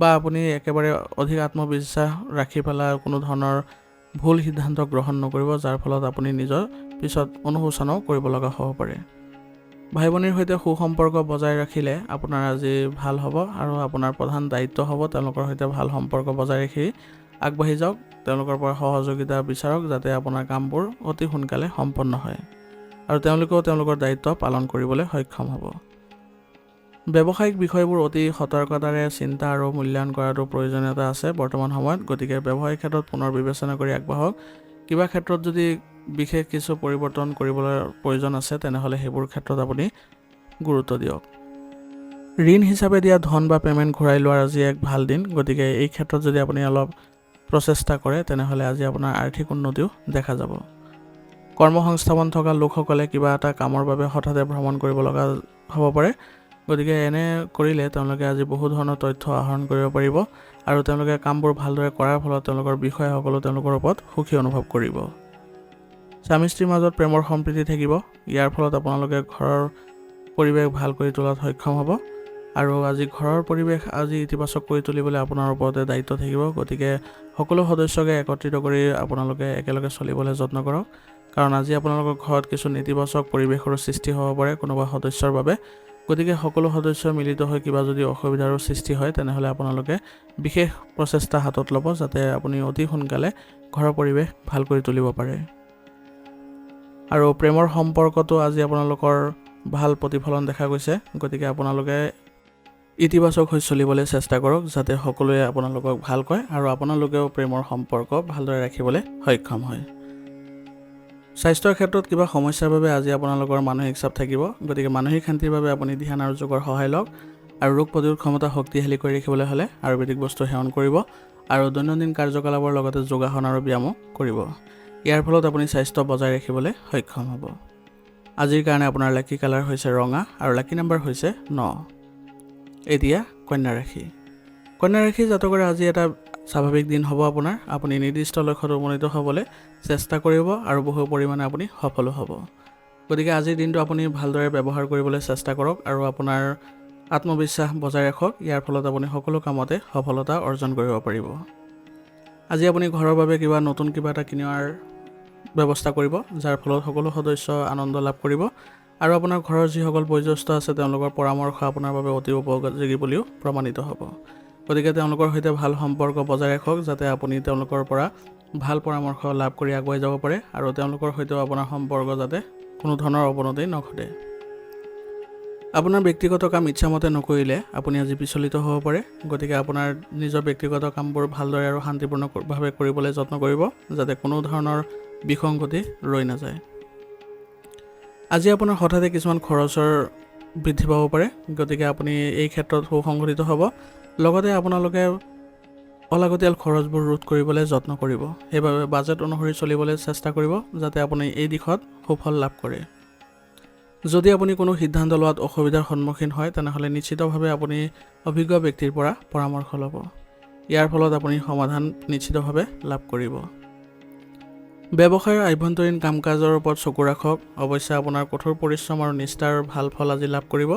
বা আপুনি একেবাৰে অধিক আত্মবিশ্বাস ৰাখি পেলাই কোনো ধৰণৰ ভুল সিদ্ধান্ত গ্ৰহণ নকৰিব, যাৰ ফলত আপুনি নিজৰ পিছত অনুশোচনাও কৰিব লগা হ'ব পাৰে। ভাই ভনীৰ সৈতে সুসম্পৰ্ক বজাই ৰাখিলে আপোনাৰ আজি ভাল হ'ব আৰু আপোনাৰ প্ৰধান দায়িত্ব হ'ব তেওঁলোকৰ সৈতে ভাল সম্পৰ্ক বজাই ৰাখি আগবাঢ়ি যাওক। তেওঁলোকৰ পৰা সহযোগিতা বিচাৰক, যাতে আপোনাৰ কামবোৰ অতি সোনকালে সম্পন্ন হয় আৰু তেওঁলোকেও তেওঁলোকৰ দায়িত্ব পালন কৰিবলৈ সক্ষম হ'ব। ব্যৱসায়িক বিষয়বোৰ অতি সতৰ্কতাৰে চিন্তা আৰু মূল্যায়ন কৰাটো প্ৰয়োজনীয়তা আছে বৰ্তমান সময়ত। গতিকে ব্যৱসায়িক ক্ষেত্ৰত পুনৰ বিবেচনা কৰি আগবাঢ়ক। কিবা ক্ষেত্ৰত যদি বিশেষ কিছু পৰিৱৰ্তন কৰিবলৈ প্ৰয়োজন আছে, তেনেহ'লে সেইবোৰ ক্ষেত্ৰত আপুনি গুৰুত্ব দিয়ক। ঋণ হিচাপে দিয়া ধন বা পে'মেণ্ট ঘূৰাই লোৱাৰ আজি এক ভাল দিন। গতিকে এই ক্ষেত্ৰত যদি আপুনি অলপ প্ৰচেষ্টা কৰে, তেনেহ'লে আজি আপোনাৰ আৰ্থিক উন্নতিও দেখা যাব। কৰ্মসংস্থাপন থকা লোকসকলে কিবা এটা কামৰ বাবে হঠাতে ভ্ৰমণ কৰিব লগা হ'ব পাৰে। গতিকে এনে কৰিলে তেওঁলোকে আজি বহু ধৰণৰ তথ্য আহৰণ কৰিব পাৰিব আৰু তেওঁলোকে কামবোৰ ভালদৰে কৰাৰ ফলত তেওঁলোকৰ বিষয়াসকলো তেওঁলোকৰ ওপৰত সুখী অনুভৱ কৰিব। স্বামী স্ত্ৰীৰ মাজত প্ৰেমৰ সম্প্ৰীতি থাকিব। ইয়াৰ ফলত আপোনালোকে ঘৰৰ পৰিৱেশ ভাল কৰি তোলাত সক্ষম হ'ব আৰু আজি ঘৰৰ পৰিৱেশ আজি ইতিবাচক কৰি তুলিবলৈ আপোনাৰ ওপৰতে দায়িত্ব থাকিব। গতিকে সকলো সদস্যকে একত্ৰিত কৰি আপোনালোকে একেলগে চলিবলৈ যত্ন কৰক, কাৰণ আজি আপোনালোকৰ ঘৰত কিছু নেতিবাচক পৰিৱেশৰো সৃষ্টি হ'ব পাৰে কোনোবা সদস্যৰ বাবে। গতিকে সকলো সদস্য মিলিত হৈ কিবা যদি অসুবিধাৰ সৃষ্টি হয় তেনেহ'লে আপোনালোকে বিশেষ প্ৰচেষ্টা হাতত ল'ব যাতে আপুনি অতি সোনকালে ঘৰৰ পৰিৱেশ ভাল কৰি তুলিব পাৰে। আৰু প্ৰেমৰ সম্পৰ্কটো আজি আপোনালোকৰ ভাল প্ৰতিফলন দেখা গৈছে। গতিকে আপোনালোকে ইতিবাচক হৈ চলিবলৈ চেষ্টা কৰক যাতে সকলোৱে আপোনালোকক ভাল কয় আৰু আপোনালোকেও প্ৰেমৰ সম্পৰ্ক ভালদৰে ৰাখিবলৈ সক্ষম হয়। স্বাস্থ্যৰ ক্ষেত্ৰত কিবা সমস্যাৰ বাবে আজি আপোনালোকৰ মানসিক চাপ থাকিব। গতিকে মানসিক শান্তিৰ বাবে আপুনি ধ্যান আৰু যোগৰ সহায় লওক আৰু ৰোগ প্ৰতিৰোধ ক্ষমতা শক্তিশালী কৰি ৰাখিবলৈ হ'লে আয়ুৰ্বেদিক বস্তু সেৱন কৰিব আৰু দৈনন্দিন কাৰ্যকলাপৰ লগতে যোগাসন আৰু ব্যায়ামো কৰিব। ইয়াৰ ফলত আপুনি স্বাস্থ্য বজাই ৰাখিবলৈ সক্ষম হ'ব। আজিৰ কাৰণে আপোনাৰ লাকি কালাৰ হৈছে ৰঙা আৰু লাকি নাম্বাৰ হৈছে 9। এতিয়া কন্যা ৰাশি। কন্যা ৰাশি জাতকৰে আজি এটা স্বাভাৱিক দিন হ'ব আপোনাৰ। আপুনি নিৰ্দিষ্ট লক্ষ্যত উপনীত হ'বলৈ চেষ্টা কৰিব আৰু বহু পৰিমাণে আপুনি সফলো হ'ব। গতিকে আজিৰ দিনটো আপুনি ভালদৰে ব্যৱহাৰ কৰিবলৈ চেষ্টা কৰক আৰু আপোনাৰ আত্মবিশ্বাস বজাই ৰাখক। ইয়াৰ ফলত আপুনি সকলো কামতে সফলতা অৰ্জন কৰিব পাৰিব। আজি আপুনি ঘৰৰ বাবে নতুন কিবা এটা কিনাৰ ব্যৱস্থা কৰিব যাৰ ফলত সকলো সদস্য আনন্দ লাভ কৰিব আৰু আপোনাৰ ঘৰৰ যিসকল বয়োজ্যেষ্ঠ আছে তেওঁলোকৰ পৰামৰ্শ আপোনাৰ বাবে অতি উপযোগী বুলিও প্ৰমাণিত হ'ব। গতিকে তেওঁলোকৰ সৈতে ভাল সম্পৰ্ক বজাই ৰাখক যাতে আপুনি তেওঁলোকৰ পৰা ভাল পৰামৰ্শ লাভ কৰি আগুৱাই যাব পাৰে আৰু তেওঁলোকৰ সৈতেও আপোনাৰ সম্পৰ্ক যাতে কোনো ধৰণৰ অৱনতি নঘটে। আপোনাৰ ব্যক্তিগত কাম ইচ্ছামতে নকৰিলে আপুনি আজি বিচলিত হ'ব পাৰে। গতিকে আপোনাৰ নিজৰ ব্যক্তিগত কামবোৰ ভালদৰে আৰু শান্তিপূৰ্ণভাৱে কৰিবলৈ যত্ন কৰিব যাতে কোনো ধৰণৰ বিসংগতি ৰৈ নাযায়। আজি আপোনাৰ হঠাতে কিছুমান খৰচৰ বৃদ্ধি পাব পাৰে। গতিকে আপুনি এই ক্ষেত্ৰত সুসংগঠিত হ'ব। লগতে আপোনালোকে অলাগতিয়াল খৰচবোৰ ৰোধ কৰিবলৈ যত্ন কৰিব। সেইবাবে বাজেট অনুসৰি চলিবলৈ চেষ্টা কৰিব যাতে আপুনি এই দিশত সুফল লাভ কৰে। যদি আপুনি কোনো সিদ্ধান্ত লোৱাত অসুবিধাৰ সন্মুখীন হয় তেনেহ'লে নিশ্চিতভাৱে আপুনি অভিজ্ঞ ব্যক্তিৰ পৰা পৰামৰ্শ ল'ব। ইয়াৰ ফলত আপুনি সমাধান নিশ্চিতভাৱে লাভ কৰিব। ব্যৱসায়ৰ আভ্যন্তৰীণ কাম কাজৰ ওপৰত চকু ৰাখক। অৱশ্যে আপোনাৰ কঠোৰ পৰিশ্ৰম আৰু নিষ্ঠাৰ ভাল ফল আজি লাভ কৰিব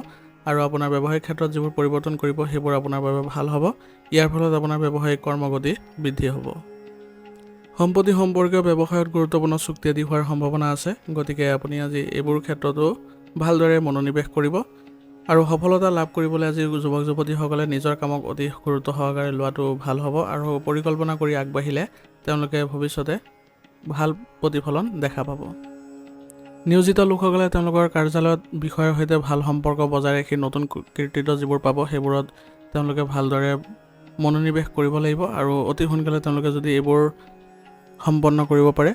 আৰু আপোনাৰ ব্যৱসায়িক ক্ষেত্ৰত যিবোৰ পৰিৱৰ্তন কৰিব সেইবোৰ আপোনাৰ বাবে ভাল হ'ব। ইয়াৰ ফলত আপোনাৰ ব্যৱসায়িক কৰ্মগতি বৃদ্ধি হ'ব। সম্পত্তি সম্পৰ্কীয় ব্যৱসায়ত গুৰুত্বপূৰ্ণ চুক্তি আদি হোৱাৰ সম্ভাৱনা আছে। গতিকে আপুনি আজি এইবোৰ ক্ষেত্ৰতো ভালদৰে মনোনিৱেশ কৰিব আৰু সফলতা লাভ কৰিবলৈ আজি যুৱক যুৱতীসকলে নিজৰ কামক অতি গুৰুত্ব সহকাৰে লোৱাটো ভাল হ'ব আৰু পৰিকল্পনা কৰি আগবাঢ়িলে তেওঁলোকে ভৱিষ্যতে ভাল প্ৰতিফলন দেখা পাব। নিয়োজিত লোকসকলে তেওঁলোকৰ কাৰ্যালয়ত বিষয়ৰ সৈতে ভাল সম্পৰ্ক বজাই ৰাখি নতুন কৃতিত্ব যিবোৰ পাব সেইবোৰত তেওঁলোকে ভালদৰে মনোনিৱেশ কৰিব লাগিব আৰু অতি সোনকালে তেওঁলোকে যদি এইবোৰ সম্পন্ন কৰিব পাৰে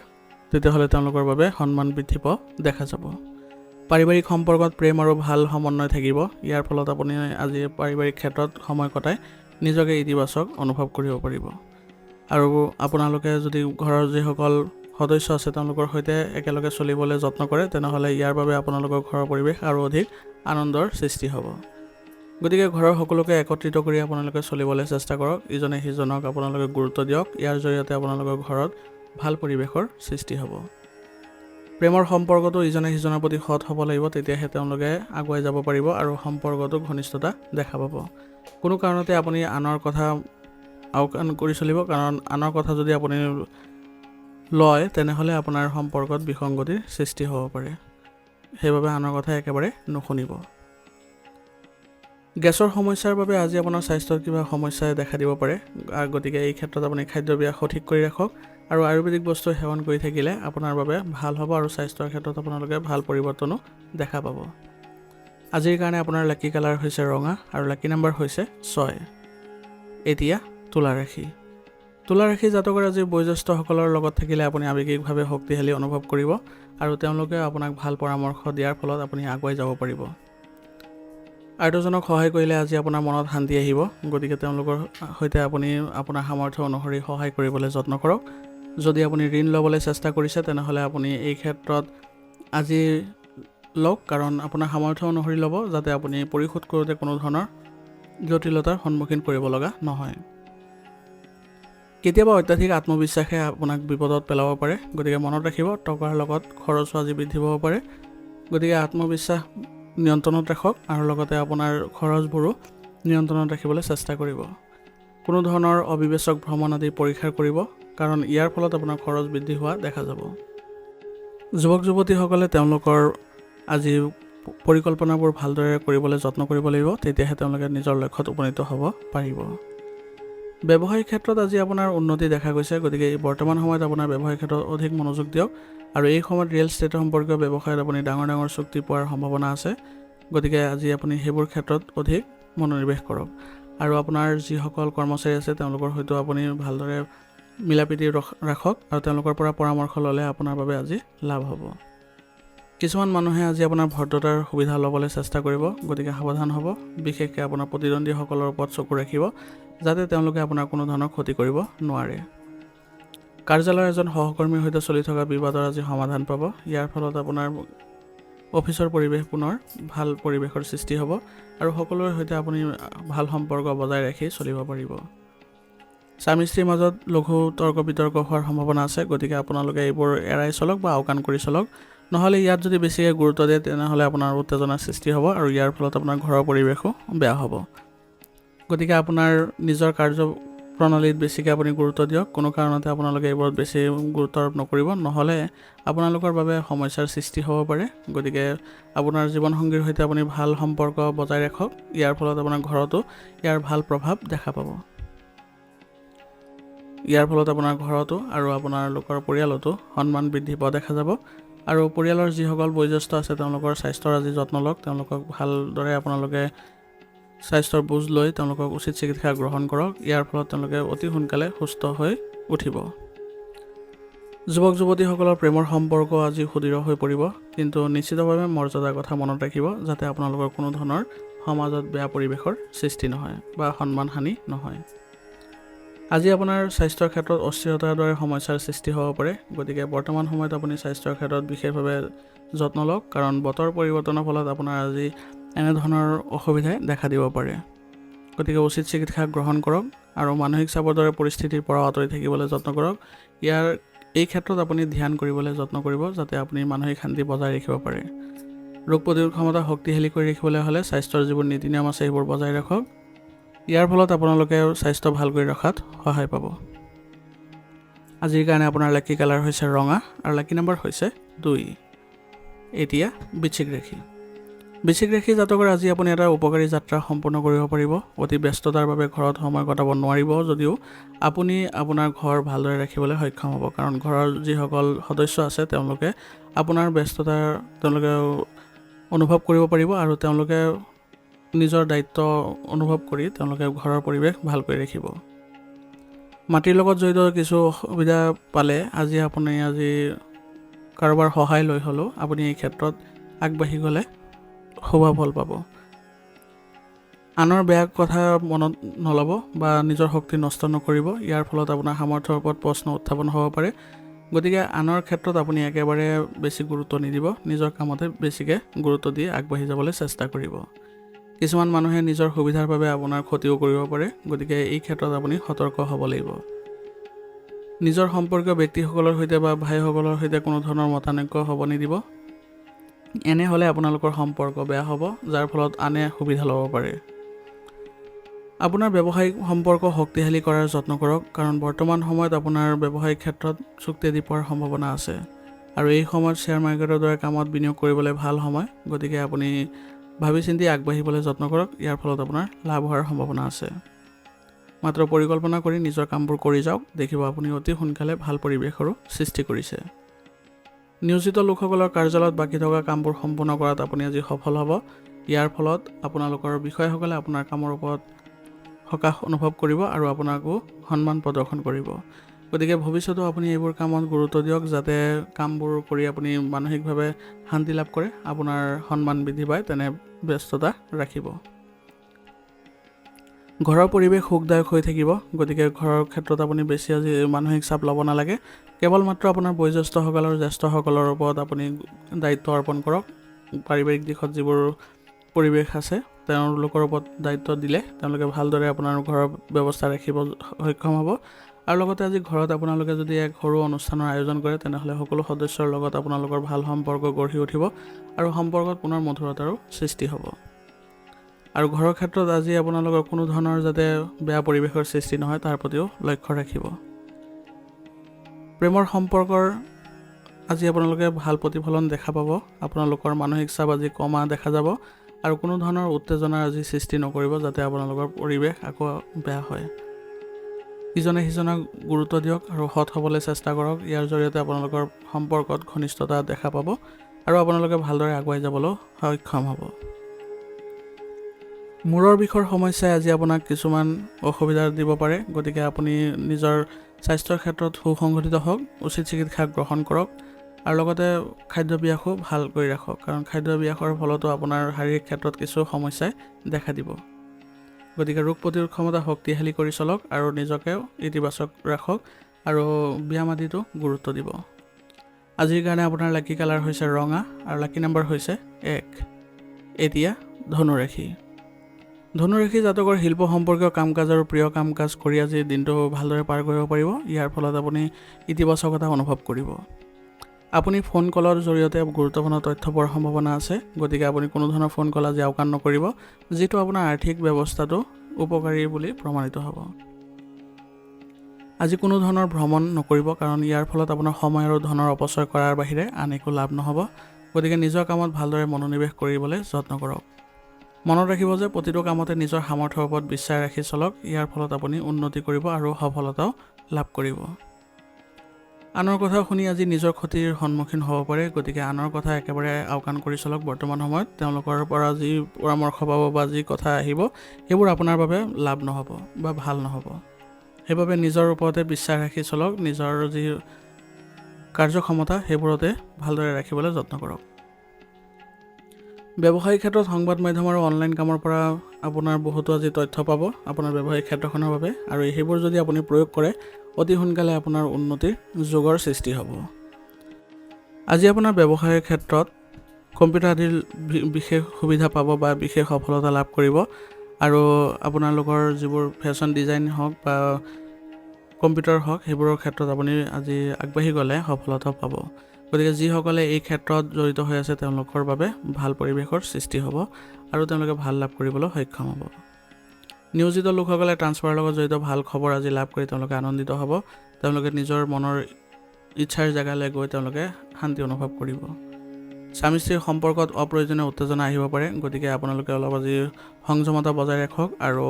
তেতিয়াহ'লে তেওঁলোকৰ বাবে সন্মান বৃদ্ধি পোৱা দেখা যাব। পাৰিবাৰিক সম্পৰ্কত প্ৰেম আৰু ভাল সমন্বয় থাকিব। ইয়াৰ ফলত আপুনি আজি পাৰিবাৰিক ক্ষেত্ৰত সময় কটাই নিজকে ইতিবাচক অনুভৱ কৰিব পাৰিব আৰু আপোনালোকে যদি ঘৰৰ যিসকল সদস্য আছে তেওঁলোকৰ সৈতে একেলগে চলিবলৈ যত্ন কৰে তেনেহ'লে ইয়াৰ বাবে আপোনালোকৰ ঘৰৰ পৰিৱেশ আৰু অধিক আনন্দৰ সৃষ্টি হ'ব। গতিকে ঘৰৰ সকলোকে একত্ৰিত কৰি আপোনালোকে চলিবলৈ চেষ্টা কৰক। ইজনে সিজনক আপোনালোকে গুৰুত্ব দিয়ক। ইয়াৰ জৰিয়তে আপোনালোকৰ ঘৰত ভাল পৰিৱেশৰ সৃষ্টি হ'ব। প্ৰেমৰ সম্পৰ্কটো ইজনে সিজনৰ প্ৰতি সৎ হ'ব লাগিব, তেতিয়াহে তেওঁলোকে আগুৱাই যাব পাৰিব আৰু সম্পৰ্কটো ঘনিষ্ঠতা দেখা পাব। কোনো কাৰণতে আপুনি আনৰ কথা আওকাণ কৰি চলিব, কাৰণ আনৰ কথা যদি আপুনি লয় তেনেহ'লে আপোনাৰ সম্পৰ্কত বিসংগতিৰ সৃষ্টি হ'ব পাৰে। সেইবাবে আনৰ কথা একেবাৰে নুশুনিব। গেছৰ সমস্যাৰ বাবে আজি আপোনাৰ স্বাস্থ্যত কিবা সমস্যাই দেখা দিব পাৰে। গতিকে এই ক্ষেত্ৰত আপুনি খাদ্যাভ্যাস সঠিক কৰি ৰাখক আৰু আয়ুৰ্বেদিক বস্তু সেৱন কৰি থাকিলে আপোনাৰ বাবে ভাল হ'ব আৰু স্বাস্থ্যৰ ক্ষেত্ৰত আপোনালোকে ভাল পৰিৱৰ্তনো দেখা পাব। আজিৰ কাৰণে আপোনাৰ লাকি কালাৰ হৈছে ৰঙা আৰু লাকি নাম্বাৰ হৈছে 6। এতিয়া তুলা ৰাশি। তুলা ৰাশি জাতকৰ আজি বয়োজ্যেষ্ঠসকলৰ লগত থাকিলে আপুনি আৱেগিকভাৱে শক্তিশালী অনুভৱ কৰিব আৰু তেওঁলোকে আপোনাক ভাল পৰামৰ্শ দিয়াৰ ফলত আপুনি আগুৱাই যাব পাৰিব। আৰ্তজনক সহায় কৰিলে আজি আপোনাৰ মনত শান্তি আহিব। গতিকে তেওঁলোকৰ সৈতে আপুনি আপোনাৰ সামৰ্থ্য অনুসৰি সহায় কৰিবলৈ যত্ন কৰক। যদি আপুনি ঋণ ল'বলৈ চেষ্টা কৰিছে তেনেহ'লে আপুনি এই ক্ষেত্ৰত আজি লওক, কাৰণ আপোনাৰ সামৰ্থ্য অনুসৰি ল'ব যাতে আপুনি পৰিশোধ কৰোঁতে কোনো ধৰণৰ জটিলতাৰ সন্মুখীন কৰিব লগা নহয়। কেতিয়াবা অত্যাধিক আত্মবিশ্বাসে আপোনাক বিপদত পেলাব পাৰে। গতিকে মনত ৰাখিব টকাৰ লগত খৰচো আজি বৃদ্ধি পাব পাৰে। গতিকে আত্মবিশ্বাস নিয়ন্ত্ৰণত ৰাখক আৰু লগতে আপোনাৰ খৰচবোৰো নিয়ন্ত্ৰণত ৰাখিবলৈ চেষ্টা কৰিব। কোনো ধৰণৰ অবিবেচক ভ্ৰমণ আদি পৰীক্ষা কৰিব, কাৰণ ইয়াৰ ফলত আপোনাৰ খৰচ বৃদ্ধি হোৱা দেখা যাব। যুৱক যুৱতীসকলে তেওঁলোকৰ আজি পৰিকল্পনাবোৰ ভালদৰে কৰিবলৈ যত্ন কৰিব লাগিব, তেতিয়াহে তেওঁলোকে নিজৰ লক্ষ্যত উপনীত হ'ব পাৰিব। ব্যৱসায়িক ক্ষেত্ৰত আজি আপোনাৰ উন্নতি দেখা গৈছে, গতিকে বৰ্তমান সময়ত আপোনাৰ ব্যৱসায়িক ক্ষেত্ৰত অধিক মনোযোগ দিয়ক আৰু এই সময়ত ৰিয়েল ষ্টেট সম্পৰ্কীয় ব্যৱসায়ত আপুনি ডাঙৰ ডাঙৰ চুক্তি পোৱাৰ সম্ভাৱনা আছে, গতিকে আজি আপুনি সেইবোৰ ক্ষেত্ৰত অধিক মনোনিৱেশ কৰক। আৰু আপোনাৰ যিসকল কৰ্মচাৰী আছে তেওঁলোকৰ সৈতে আপুনি ভালদৰে মিলাপ্ৰীতি ৰাখক আৰু তেওঁলোকৰ পৰা পৰামৰ্শ ল'লে আপোনাৰ বাবে আজি লাভ হ'ব। কিছুমান মানুহে আজি আপোনাৰ ভদ্ৰতাৰ সুবিধা ল'বলৈ চেষ্টা কৰিব, গতিকে সাৱধান হ'ব। বিশেষকৈ আপোনাৰ প্ৰতিদ্বন্দ্বীসকলৰ ওপৰত চকু ৰাখিব যাতে তেওঁলোকে আপোনাৰ কোনো ধৰণৰ ক্ষতি কৰিব নোৱাৰে। কাৰ্যালয়ৰ এজন সহকৰ্মীৰ সৈতে চলি থকা বিবাদৰ আজি সমাধান পাব। ইয়াৰ ফলত আপোনাৰ অফিচৰ পৰিৱেশ পুনৰ ভাল পৰিৱেশৰ সৃষ্টি হ'ব আৰু সকলোৰে সৈতে আপুনি ভাল সম্পৰ্ক বজাই ৰাখি চলিব পাৰিব। স্বামী স্ত্ৰীৰ মাজত লঘু তৰ্ক বিতৰ্ক হোৱাৰ সম্ভাৱনা আছে, গতিকে আপোনালোকে এইবোৰ এৰাই চলক বা আওকাণ কৰি চলক। নহ'লে ইয়াত যদি বেছিকৈ গুৰুত্ব দিয়ে তেনেহ'লে আপোনাৰ উত্তেজনাৰ সৃষ্টি হ'ব আৰু ইয়াৰ ফলত আপোনাৰ ঘৰৰ পৰিৱেশো বেয়া হ'ব। গতিকে আপোনাৰ নিজৰ কাৰ্য প্ৰণালীত বেছিকৈ আপুনি গুৰুত্ব দিয়ক। কোনো কাৰণতে আপোনালোকে এইবোৰত বেছি গুৰুত্ব আৰোপ নকৰিব, নহ'লে আপোনালোকৰ বাবে সমস্যাৰ সৃষ্টি হ'ব পাৰে। গতিকে আপোনাৰ জীৱনসংগীৰ সৈতে আপুনি ভাল সম্পৰ্ক বজাই ৰাখক, ইয়াৰ ফলত আপোনাৰ ঘৰতো ইয়াৰ ভাল প্ৰভাৱ দেখা পাব। ইয়াৰ ফলত আপোনাৰ ঘৰতো আৰু আপোনাৰ লোকৰ পৰিয়ালতো সন্মান বৃদ্ধি পোৱা দেখা যাব। আৰু পৰিয়ালৰ যিসকল বয়োজ্যেষ্ঠ আছে তেওঁলোকৰ স্বাস্থ্যৰ আজি যত্ন লওক, তেওঁলোকক ভালদৰে আপোনালোকে স্বাস্থ্যৰ বুজ লৈ তেওঁলোকক উচিত চিকিৎসা গ্ৰহণ কৰক। ইয়াৰ ফলত তেওঁলোকে অতি সোনকালে সুস্থ হৈ উঠিব। যুৱক যুৱতীসকলৰ প্ৰেমৰ সম্পৰ্ক আজি সুদৃঢ় হৈ পৰিব, কিন্তু নিশ্চিতভাৱে মৰ্যাদাৰ কথা মনত ৰাখিব যাতে আপোনালোকৰ কোনো ধৰণৰ সমাজত বেয়া পৰিৱেশৰ সৃষ্টি নহয় বা সন্মানহানি নহয়। আজি আপোনাৰ স্বাস্থ্যৰ ক্ষেত্ৰত অস্থিৰতাৰ দৰে সমস্যাৰ সৃষ্টি হ'ব পাৰে, গতিকে বৰ্তমান সময়ত আপুনি স্বাস্থ্যৰ ক্ষেত্ৰত বিশেষভাৱে যত্ন লওক, কাৰণ বতৰ পৰিৱৰ্তনৰ ফলত আপোনাৰ আজি এনেধৰণৰ অসুবিধাই দেখা দিব পাৰে। গতিকে উচিত চিকিৎসা গ্ৰহণ কৰক আৰু মানসিক চাপৰ দৰে পৰিস্থিতিৰ পৰা আঁতৰি থাকিবলৈ যত্ন কৰক। এই ক্ষেত্ৰত আপুনি ধ্যান কৰিবলৈ যত্ন কৰিব যাতে আপুনি মানসিক শান্তি বজাই ৰাখিব পাৰে। ৰোগ প্ৰতিৰোধ ক্ষমতা শক্তিশালী কৰি ৰাখিবলৈ হ'লে স্বাস্থ্যৰ যিবোৰ নীতি নিয়ম আছে সেইবোৰ বজাই ৰাখক। ইয়াৰ ফলত আপোনালোকে স্বাস্থ্য ভাল কৰি ৰখাত সহায় পাব। আজিৰ কাৰণে আপোনাৰ লাকি কালাৰ হৈছে ৰঙা আৰু লাকি নম্বৰ হৈছে 2। এতিয়া বৃশ্চিক ৰাশি। বৃশ্চিক ৰাশি জাতকৰ আজি আপুনি এটা উপকাৰী যাত্ৰা সম্পূৰ্ণ কৰিব পাৰিব। অতি ব্যস্ততাৰ বাবে ঘৰত সময় কটাব নোৱাৰিব যদিও আপুনি আপোনাৰ ঘৰ ভালদৰে ৰাখিবলৈ সক্ষম হ'ব, কাৰণ ঘৰৰ যিসকল সদস্য আছে তেওঁলোকে আপোনাৰ ব্যস্ততা অনুভৱ কৰিব পাৰিব আৰু তেওঁলোকে নিজৰ দায়িত্ব অনুভৱ কৰি তেওঁলোকে ঘৰৰ পৰিৱেশ ভালকৈ ৰাখিব। মাটিৰ লগত জড়িত কিছু অসুবিধা পালে আপুনি কাৰোবাৰ সহায় লৈ হ'লেও আপুনি এই ক্ষেত্ৰত আগবাঢ়ি গ'লে শুভ ফল পাব। আনৰ বেয়া কথা মনত নল'ব বা নিজৰ শক্তি নষ্ট নকৰিব, ইয়াৰ ফলত আপোনাৰ সামৰ্থ্যৰ ওপৰত প্ৰশ্ন উত্থাপন হ'ব পাৰে। গতিকে আনৰ ক্ষেত্ৰত আপুনি একেবাৰে বেছি গুৰুত্ব নিদিব, নিজৰ কামতে বেছিকৈ গুৰুত্ব দি আগবাঢ়ি যাবলৈ চেষ্টা কৰিব। কিছুমান মানুহে নিজৰ সুবিধাৰ বাবে আপোনাৰ ক্ষতিও কৰিব পাৰে, গতিকে এই ক্ষেত্ৰত আপুনি সতৰ্ক হ'ব লাগিব। নিজৰ সম্পৰ্কীয় ব্যক্তিসকলৰ সৈতে বা ভাইসকলৰ সৈতে কোনো ধৰণৰ মতানৈক্য হ'ব নিদিব। এনে হ'লে আপোনালোকৰ সম্পৰ্ক বেয়া হ'ব, যাৰ ফলত আনে সুবিধা ল'ব পাৰে। আপোনাৰ ব্যৱসায়িক সম্পৰ্ক শক্তিশালী কৰাৰ যত্ন কৰক, কাৰণ বৰ্তমান সময়ত আপোনাৰ ব্যৱসায়িক ক্ষেত্ৰত চুক্তি দি পোৱাৰ সম্ভাৱনা আছে আৰু এই সময়ত শ্বেয়াৰ মাৰ্কেটৰ দৰে কামত বিনিয়োগ কৰিবলৈ ভাল সময়। গতিকে আপুনি ভাবি চিন্তি আগবাঢ়িবলৈ যত্ন কৰক, ইয়াৰ ফলত আপোনাৰ লাভ হোৱাৰ সম্ভাৱনা আছে। মাত্ৰ পৰিকল্পনা কৰি নিজৰ কামবোৰ কৰি যাওক, দেখিব আপুনি অতি সোনকালে ভাল পৰিৱেশৰো সৃষ্টি কৰিছে। নিয়োজিত লোকসকলৰ কাৰ্যালয়ত বাকী থকা কামবোৰ সম্পূৰ্ণ কৰাত আপুনি আজি সফল হ'ব। ইয়াৰ ফলত আপোনালোকৰ বিষয়াসকলে আপোনাৰ কামৰ ওপৰত সকাহ অনুভৱ কৰিব আৰু আপোনাকো সন্মান প্ৰদৰ্শন কৰিব। গতিকে ভৱিষ্যতেও আপুনি এইবোৰ কামত গুৰুত্ব দিয়ক যাতে কামবোৰ কৰি আপুনি মানসিকভাৱে শান্তি লাভ কৰে, আপোনাৰ সন্মান বৃদ্ধি পায়, তেনে ব্যস্ততা ৰাখিব। ঘৰৰ পৰিৱেশ সুখদায়ক হৈ থাকিব, গতিকে ঘৰৰ ক্ষেত্ৰত আপুনি বেছি আজি মানসিক চাপ ল'ব নালাগে। কেৱল মাত্ৰ আপোনাৰ বয়োজ্যেষ্ঠসকল আৰু জ্যেষ্ঠসকলৰ ওপৰত আপুনি দায়িত্ব অৰ্পণ কৰক। পাৰিবাৰিক দিশত যিবোৰ পৰিৱেশ আছে তেওঁলোকৰ ওপৰত দায়িত্ব দিলে তেওঁলোকে ভালদৰে আপোনাৰ ঘৰৰ ব্যৱস্থা ৰাখিব সক্ষম হ'ব। আৰু লগতে আজি ঘৰত আপোনালোকে যদি এক সৰু অনুষ্ঠানৰ আয়োজন কৰে তেনেহ'লে সকলো সদস্যৰ লগত আপোনালোকৰ ভাল সম্পৰ্ক গঢ়ি উঠিব আৰু সম্পৰ্কত পুনৰ মধুৰতাৰো সৃষ্টি হ'ব। আৰু ঘৰৰ ক্ষেত্ৰত আজি আপোনালোকৰ কোনো ধৰণৰ যাতে বেয়া পৰিৱেশৰ সৃষ্টি নহয় তাৰ প্ৰতিও লক্ষ্য ৰাখিব। প্ৰেমৰ সম্পৰ্কৰ আজি আপোনালোকে ভাল প্ৰতিফলন দেখা পাব। আপোনালোকৰ মানসিক চাপ আজি কমা দেখা যাব আৰু কোনো ধৰণৰ উত্তেজনাৰ আজি সৃষ্টি নকৰিব যাতে আপোনালোকৰ পৰিৱেশ আকৌ বেয়া হয়। ইজনে সিজনক গুৰুত্ব দিয়ক আৰু সৎ হ'বলৈ চেষ্টা কৰক। ইয়াৰ জৰিয়তে আপোনালোকৰ সম্পৰ্কত ঘনিষ্ঠতা দেখা পাব আৰু আপোনালোকে ভালদৰে আগুৱাই যাবলৈ সক্ষম হ'ব। মূৰৰ বিষৰ সমস্যাই আজি আপোনাক কিছুমান অসুবিধা দিব পাৰে, গতিকে আপুনি নিজৰ স্বাস্থ্যৰ ক্ষেত্ৰত সুসংগঠিত হওক, উচিত চিকিৎসা গ্ৰহণ কৰক আৰু লগতে খাদ্যাভ্যাসো ভাল কৰি ৰাখক, কাৰণ খাদ্যাভ্যাসৰ ফলতো আপোনাৰ শাৰীৰিক ক্ষেত্ৰত কিছু সমস্যাই দেখা দিব। গতিকে ৰোগ প্ৰতিৰোধ ক্ষমতা শক্তিশালী কৰি চলক আৰু নিজকেও ইতিবাচক ৰাখক আৰু ব্যায়াম আদিতো গুৰুত্ব দিব। আজিৰ কাৰণে আপোনাৰ লাকি কালাৰ হৈছে ৰঙা আৰু লাকি নম্বৰ হৈছে 1। এতিয়া ধনুৰাশি। ধনুৰাশি জাতকৰ শিল্প সম্পৰ্কীয় কাম কাজ আৰু প্ৰিয় কাম কাজ কৰি আজি দিনটো ভালদৰে পাৰ কৰিব পাৰিব। ইয়াৰ ফলত আপুনি ইতিবাচকতা অনুভৱ কৰিব। আপুনি ফোন কলৰ জৰিয়তে গুৰুত্বপূৰ্ণ তথ্য পোৱাৰ সম্ভাৱনা আছে, গতিকে আপুনি কোনো ধৰণৰ ফোন কল আজি আওকাণ নকৰিব, যিটো আপোনাৰ আৰ্থিক ব্যৱস্থাটো উপকাৰী বুলি প্ৰমাণিত হ'ব। আজি কোনো ধৰণৰ ভ্ৰমণ নকৰিব, কাৰণ ইয়াৰ ফলত আপোনাৰ সময় আৰু ধনৰ অপচয় কৰাৰ বাহিৰে আন একো লাভ নহ'ব। গতিকে নিজৰ কামত ভালদৰে মনোনিৱেশ কৰিবলৈ যত্ন কৰক। মনত ৰাখিব যে প্ৰতিটো কামতে নিজৰ সামৰ্থ্যৰ ওপৰত বিশ্বাস ৰাখি চলক। ইয়াৰ ফলত আপুনি উন্নতি কৰিব আৰু সফলতাও লাভ কৰিব। আনৰ কথা শুনি আজি নিজৰ ক্ষতিৰ সন্মুখীন হ'ব পাৰে, গতিকে আনৰ কথা একেবাৰে আওকাণ কৰি চলক। বৰ্তমান সময়ত তেওঁলোকৰ পৰা যি পৰামৰ্শ পাব বা যি কথা আহিব সেইবোৰ আপোনাৰ বাবে লাভ নহ'ব বা ভাল নহ'ব। সেইবাবে নিজৰ ওপৰতে বিশ্বাস ৰাখি চলক। নিজৰ যি কাৰ্যক্ষমতা সেইবোৰতে ভালদৰে ৰাখিবলৈ যত্ন কৰক। ব্যৱসায়িক ক্ষেত্ৰত সংবাদ মাধ্যম আৰু অনলাইন কামৰ পৰা আপোনাৰ বহুতো আজি তথ্য পাব আপোনাৰ ব্যৱসায়িক ক্ষেত্ৰখনৰ বাবে, আৰু সেইবোৰ যদি আপুনি প্ৰয়োগ কৰে অতি সোনকালে আপোনাৰ উন্নতিৰ যোগৰ সৃষ্টি হ'ব। আজি আপোনাৰ ব্যৱসায়িক ক্ষেত্ৰত কম্পিউটাৰ আদিৰ বিশেষ সুবিধা পাব বা বিশেষ সফলতা লাভ কৰিব, আৰু আপোনালোকৰ যিবোৰ ফেশ্বন ডিজাইন হওক বা কম্পিউটাৰ হওক সেইবোৰৰ ক্ষেত্ৰত আপুনি আজি আগবাঢ়ি গ'লে সফলতা পাব। গতিকে যিসকলে এই ক্ষেত্ৰত জড়িত হৈ আছে তেওঁলোকৰ বাবে ভাল পৰিৱেশৰ সৃষ্টি হ'ব আৰু তেওঁলোকে ভাল লাভ কৰিবলৈ সক্ষম হ'ব। নিয়োজিত লোকসকলে ট্ৰান্সফাৰৰ লগত জড়িত ভাল খবৰ আজি লাভ কৰি তেওঁলোকে আনন্দিত হ'ব। তেওঁলোকে নিজৰ মনৰ ইচ্ছাৰ জেগালৈ গৈ তেওঁলোকে শান্তি অনুভৱ কৰিব। স্বামী স্ত্ৰীৰ সম্পৰ্কত অপ্ৰয়োজনীয় উত্তেজনা আহিব পাৰে, গতিকে আপোনালোকে অলপ আজি সংযমতা বজাই ৰাখক আৰু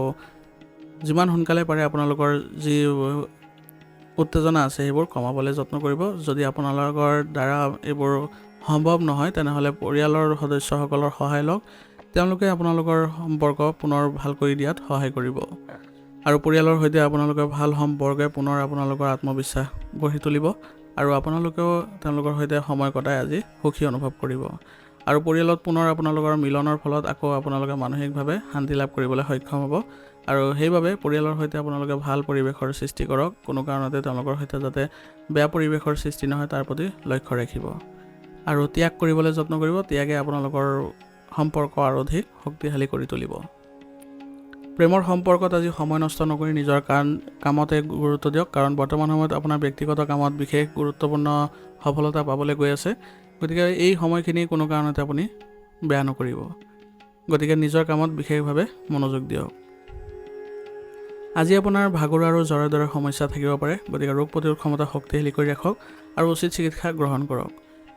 যিমান সোনকালে পাৰে আপোনালোকৰ যি উত্তেজনা আছে সেইবোৰ কমাবলৈ যত্ন কৰিব। যদি আপোনালোকৰ দ্বাৰা এইবোৰ সম্ভৱ নহয় তেনেহ'লে পৰিয়ালৰ সদস্যসকলৰ সহায় লওক। তেওঁলোকে আপোনালোকৰ সম্পৰ্ক পুনৰ ভাল কৰি দিয়াত সহায় কৰিব, আৰু পৰিয়ালৰ সৈতে আপোনালোকৰ ভাল সম্পৰ্কে পুনৰ আপোনালোকৰ আত্মবিশ্বাস গঢ়ি তুলিব আৰু আপোনালোকেও তেওঁলোকৰ সৈতে সময় কটাই আজি সুখী অনুভৱ কৰিব। আৰু পৰিয়ালত পুনৰ আপোনালোকৰ মিলনৰ ফলত আকৌ আপোনালোকে মানসিকভাৱে শান্তি লাভ কৰিবলৈ সক্ষম হ'ব, আৰু সেইবাবে পৰিয়ালৰ সৈতে আপোনালোকে ভাল পৰিৱেশৰ সৃষ্টি কৰক। কোনো কাৰণতে তেওঁলোকৰ সৈতে যাতে বেয়া পৰিৱেশৰ সৃষ্টি নহয় তাৰ প্ৰতি লক্ষ্য ৰাখিব আৰু ত্যাগ কৰিবলৈ যত্ন কৰিব। ত্যাগে আপোনালোকৰ সম্পৰ্ক আৰু অধিক শক্তিশালী কৰি তুলিব। প্ৰেমৰ সম্পৰ্কত আজি সময় নষ্ট নকৰি নিজৰ কামতে গুৰুত্ব দিয়ক, কাৰণ বৰ্তমান সময়ত আপোনাৰ ব্যক্তিগত কামত বিশেষ গুৰুত্বপূৰ্ণ সফলতা পাবলৈ গৈ আছে। গতিকে এই সময়খিনি কোনো কাৰণতে আপুনি বেয়া নকৰিব। গতিকে নিজৰ কামত বিশেষভাৱে মনোযোগ দিয়ক। আজি আপোনাৰ ভাগৰুৱা আৰু জ্বৰৰ দৰে সমস্যা থাকিব পাৰে, গতিকে ৰোগ প্ৰতিৰোধ ক্ষমতা শক্তিশালী কৰি ৰাখক আৰু উচিত চিকিৎসা গ্ৰহণ কৰক।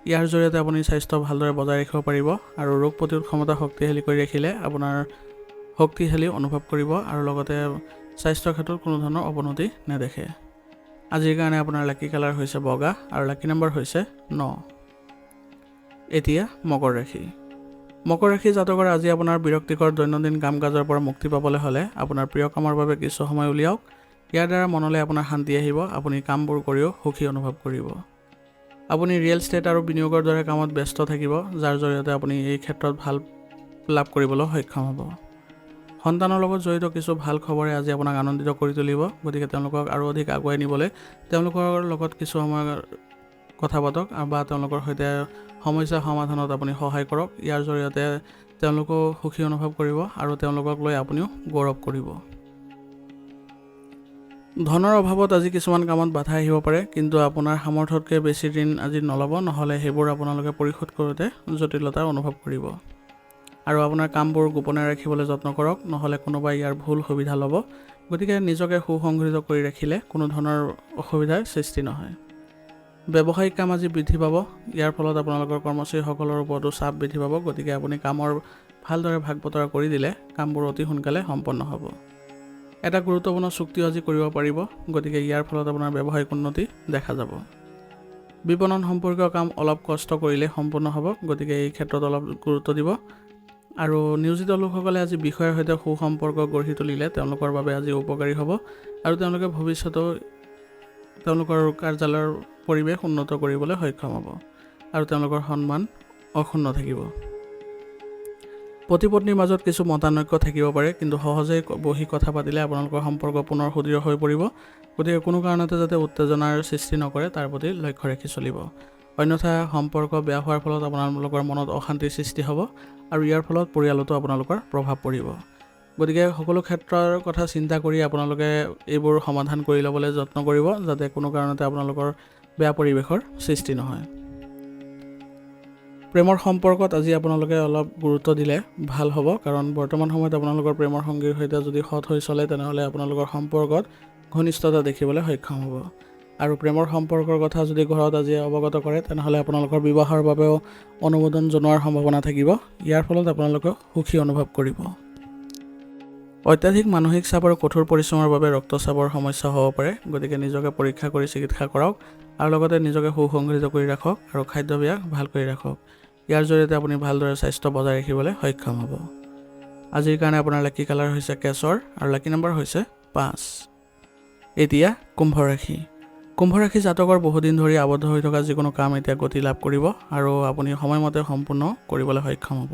ইয়াৰ জৰিয়তে আপুনি স্বাস্থ্য ভালদৰে বজাই ৰাখিব পাৰিব, আৰু ৰোগ প্ৰতিৰোধ ক্ষমতা শক্তিশালী কৰি ৰাখিলে আপোনাৰ শক্তিশালী অনুভৱ কৰিব আৰু লগতে স্বাস্থ্যৰ ক্ষেত্ৰত কোনো ধৰণৰ অৱনতি নেদেখে। আজিৰ কাৰণে আপোনাৰ লাকি কালাৰ হৈছে বগা আৰু লাকি নম্বৰ হৈছে 9। এতিয়া মকৰ ৰাশি। মকৰ ৰাশি জাতকৰ আজি আপোনাৰ বিৰক্তিকৰ দৈনন্দিন কাম কাজৰ পৰা মুক্তি পাবলৈ হ'লে আপোনাৰ প্ৰিয় কামৰ বাবে কিছু সময় উলিয়াওক। ইয়াৰ দ্বাৰা মনলৈ আপোনাৰ শান্তি আহিব। আপুনি কামবোৰ কৰিও সুখী অনুভৱ কৰিব। আপুনি ৰিয়েল ষ্টেট আৰু বিনিয়োগৰ দৰে কামত ব্যস্ত থাকিব, যাৰ জৰিয়তে আপুনি এই ক্ষেত্ৰত ভাল লাভ কৰিবলৈ সক্ষম হ'ব। সন্তানৰ লগত জড়িত কিছু ভাল খবৰে আজি আপোনাক আনন্দিত কৰি তুলিব, গতিকে তেওঁলোকক আৰু অধিক আগুৱাই নিবলৈ তেওঁলোকৰ লগত কিছু সময় কথা পাতক বা তেওঁলোকৰ সৈতে সমস্যা সমাধানত আপুনি সহায় কৰক। ইয়াৰ জৰিয়তে তেওঁলোকেও সুখী অনুভৱ কৰিব আৰু তেওঁলোকক লৈ আপুনিও গৌৰৱ কৰিব। ধনৰ অভাৱত আজি কিছুমান কামত বাধা আহিব পাৰে, কিন্তু আপোনাৰ সামৰ্থ্যতকৈ বেছি ঋণ আজি নল'ব, নহ'লে সেইবোৰ আপোনালোকে পৰিশোধ কৰোঁতে জটিলতা অনুভৱ কৰিব। আৰু আপোনাৰ কামবোৰ গোপনে ৰাখিবলৈ যত্ন কৰক, নহ'লে কোনোবাই ইয়াৰ ভুল সুবিধা ল'ব। গতিকে নিজকে সুসংগঠিত কৰি ৰাখিলে কোনো ধৰণৰ অসুবিধাৰ সৃষ্টি নহয়। ব্যৱসায়িক কাম আজি বৃদ্ধি পাব। ইয়াৰ ফলত আপোনালোকৰ কৰ্মচাৰীসকলৰ ওপৰতো চাপ বৃদ্ধি পাব। গতিকে আপুনি কামৰ ভালদৰে ভাগ বতৰা কৰি দিলে কামবোৰ অতি সোনকালে সম্পন্ন হ'ব। এটা গুৰুত্বপূৰ্ণ চুক্তিও আজি কৰিব পাৰিব। গতিকে ইয়াৰ ফলত আপোনাৰ ব্যৱসায়িক উন্নতি দেখা যাব। বিপণন সম্পৰ্কীয় কাম অলপ কষ্ট কৰিলে সম্পূৰ্ণ হ'ব। গতিকে এই ক্ষেত্ৰত অলপ গুৰুত্ব দিব। আৰু নিয়োজিত লোকসকলে আজি বিষয়ৰ সৈতে সুসম্পৰ্ক গঢ়ি তুলিলে তেওঁলোকৰ বাবে আজি উপকাৰী হ'ব আৰু তেওঁলোকে ভৱিষ্যতেও তেওঁলোকৰ কাৰ্যালয়ৰ পৰিৱেশ উন্নত কৰিবলৈ সক্ষম হ'ব আৰু তেওঁলোকৰ সন্মান অক্ষুণ্ণ থাকিব। পতি পত্নীৰ মাজত কিছু মতানৈক্য থাকিব পাৰে, কিন্তু সহজেই বহি কথা পাতিলে আপোনালোকৰ সম্পৰ্ক পুনৰ সুদৃঢ় হৈ পৰিব। গতিকে কোনো কাৰণতে যাতে উত্তেজনাৰ সৃষ্টি নকৰে তাৰ প্ৰতি লক্ষ্য ৰাখি চলিব। অন্যথা সম্পৰ্ক বেয়া হোৱাৰ ফলত আপোনালোকৰ মনত অশান্তিৰ সৃষ্টি হ'ব আৰু ইয়াৰ ফলত পৰিয়ালতো আপোনালোকৰ প্ৰভাৱ পৰিব। গতিকে সকলো ক্ষেত্ৰৰ কথা চিন্তা কৰি আপোনালোকে এইবোৰ সমাধান কৰি ল'বলৈ যত্ন কৰিব, যাতে কোনো কাৰণতে আপোনালোকৰ বেয়া পৰিৱেশৰ সৃষ্টি নহয়। প্ৰেমৰ সম্পৰ্কত আজি আপোনালোকে অলপ গুৰুত্ব দিলে ভাল হ'ব, কাৰণ বৰ্তমান সময়ত আপোনালোকৰ প্ৰেমৰ সংগীৰ সৈতে যদি সৎ হৈ চলে তেনেহ'লে আপোনালোকৰ সম্পৰ্কত ঘনিষ্ঠতা দেখিবলৈ সক্ষম হ'ব। আৰু প্ৰেমৰ সম্পৰ্কৰ কথা যদি ঘৰত আজি অৱগত কৰে তেনেহ'লে আপোনালোকৰ বিবাহৰ বাবেও অনুমোদন জনোৱাৰ সম্ভাৱনা থাকিব। ইয়াৰ ফলত আপোনালোকে সুখী অনুভৱ কৰিব। অত্যাধিক মানসিক চাপ আৰু কঠোৰ পৰিশ্ৰমৰ বাবে ৰক্তচাপৰ সমস্যা হ'ব পাৰে। গতিকে নিজকে পৰীক্ষা কৰি চিকিৎসা কৰক আৰু লগতে নিজকে সুসংগঠিত কৰি ৰাখক আৰু খাদ্যাভ্যাস ভাল কৰি ৰাখক। ইয়াৰ জৰিয়তে আপুনি ভালদৰে স্বাস্থ্য বজাই ৰাখিবলৈ সক্ষম হ'ব। আজিৰ কাৰণে আপোনাৰ লাকি কালাৰ হৈছে কেশৰ আৰু লাকি নম্বৰ হৈছে 5। এতিয়া কুম্ভ ৰাশি। কুম্ভ ৰাশি জাতকৰ বহুদিন ধৰি আবদ্ধ হৈ থকা যিকোনো কাম এতিয়া গতি লাভ কৰিব আৰু আপুনি সময়মতে সম্পূৰ্ণ কৰিবলৈ সক্ষম হ'ব।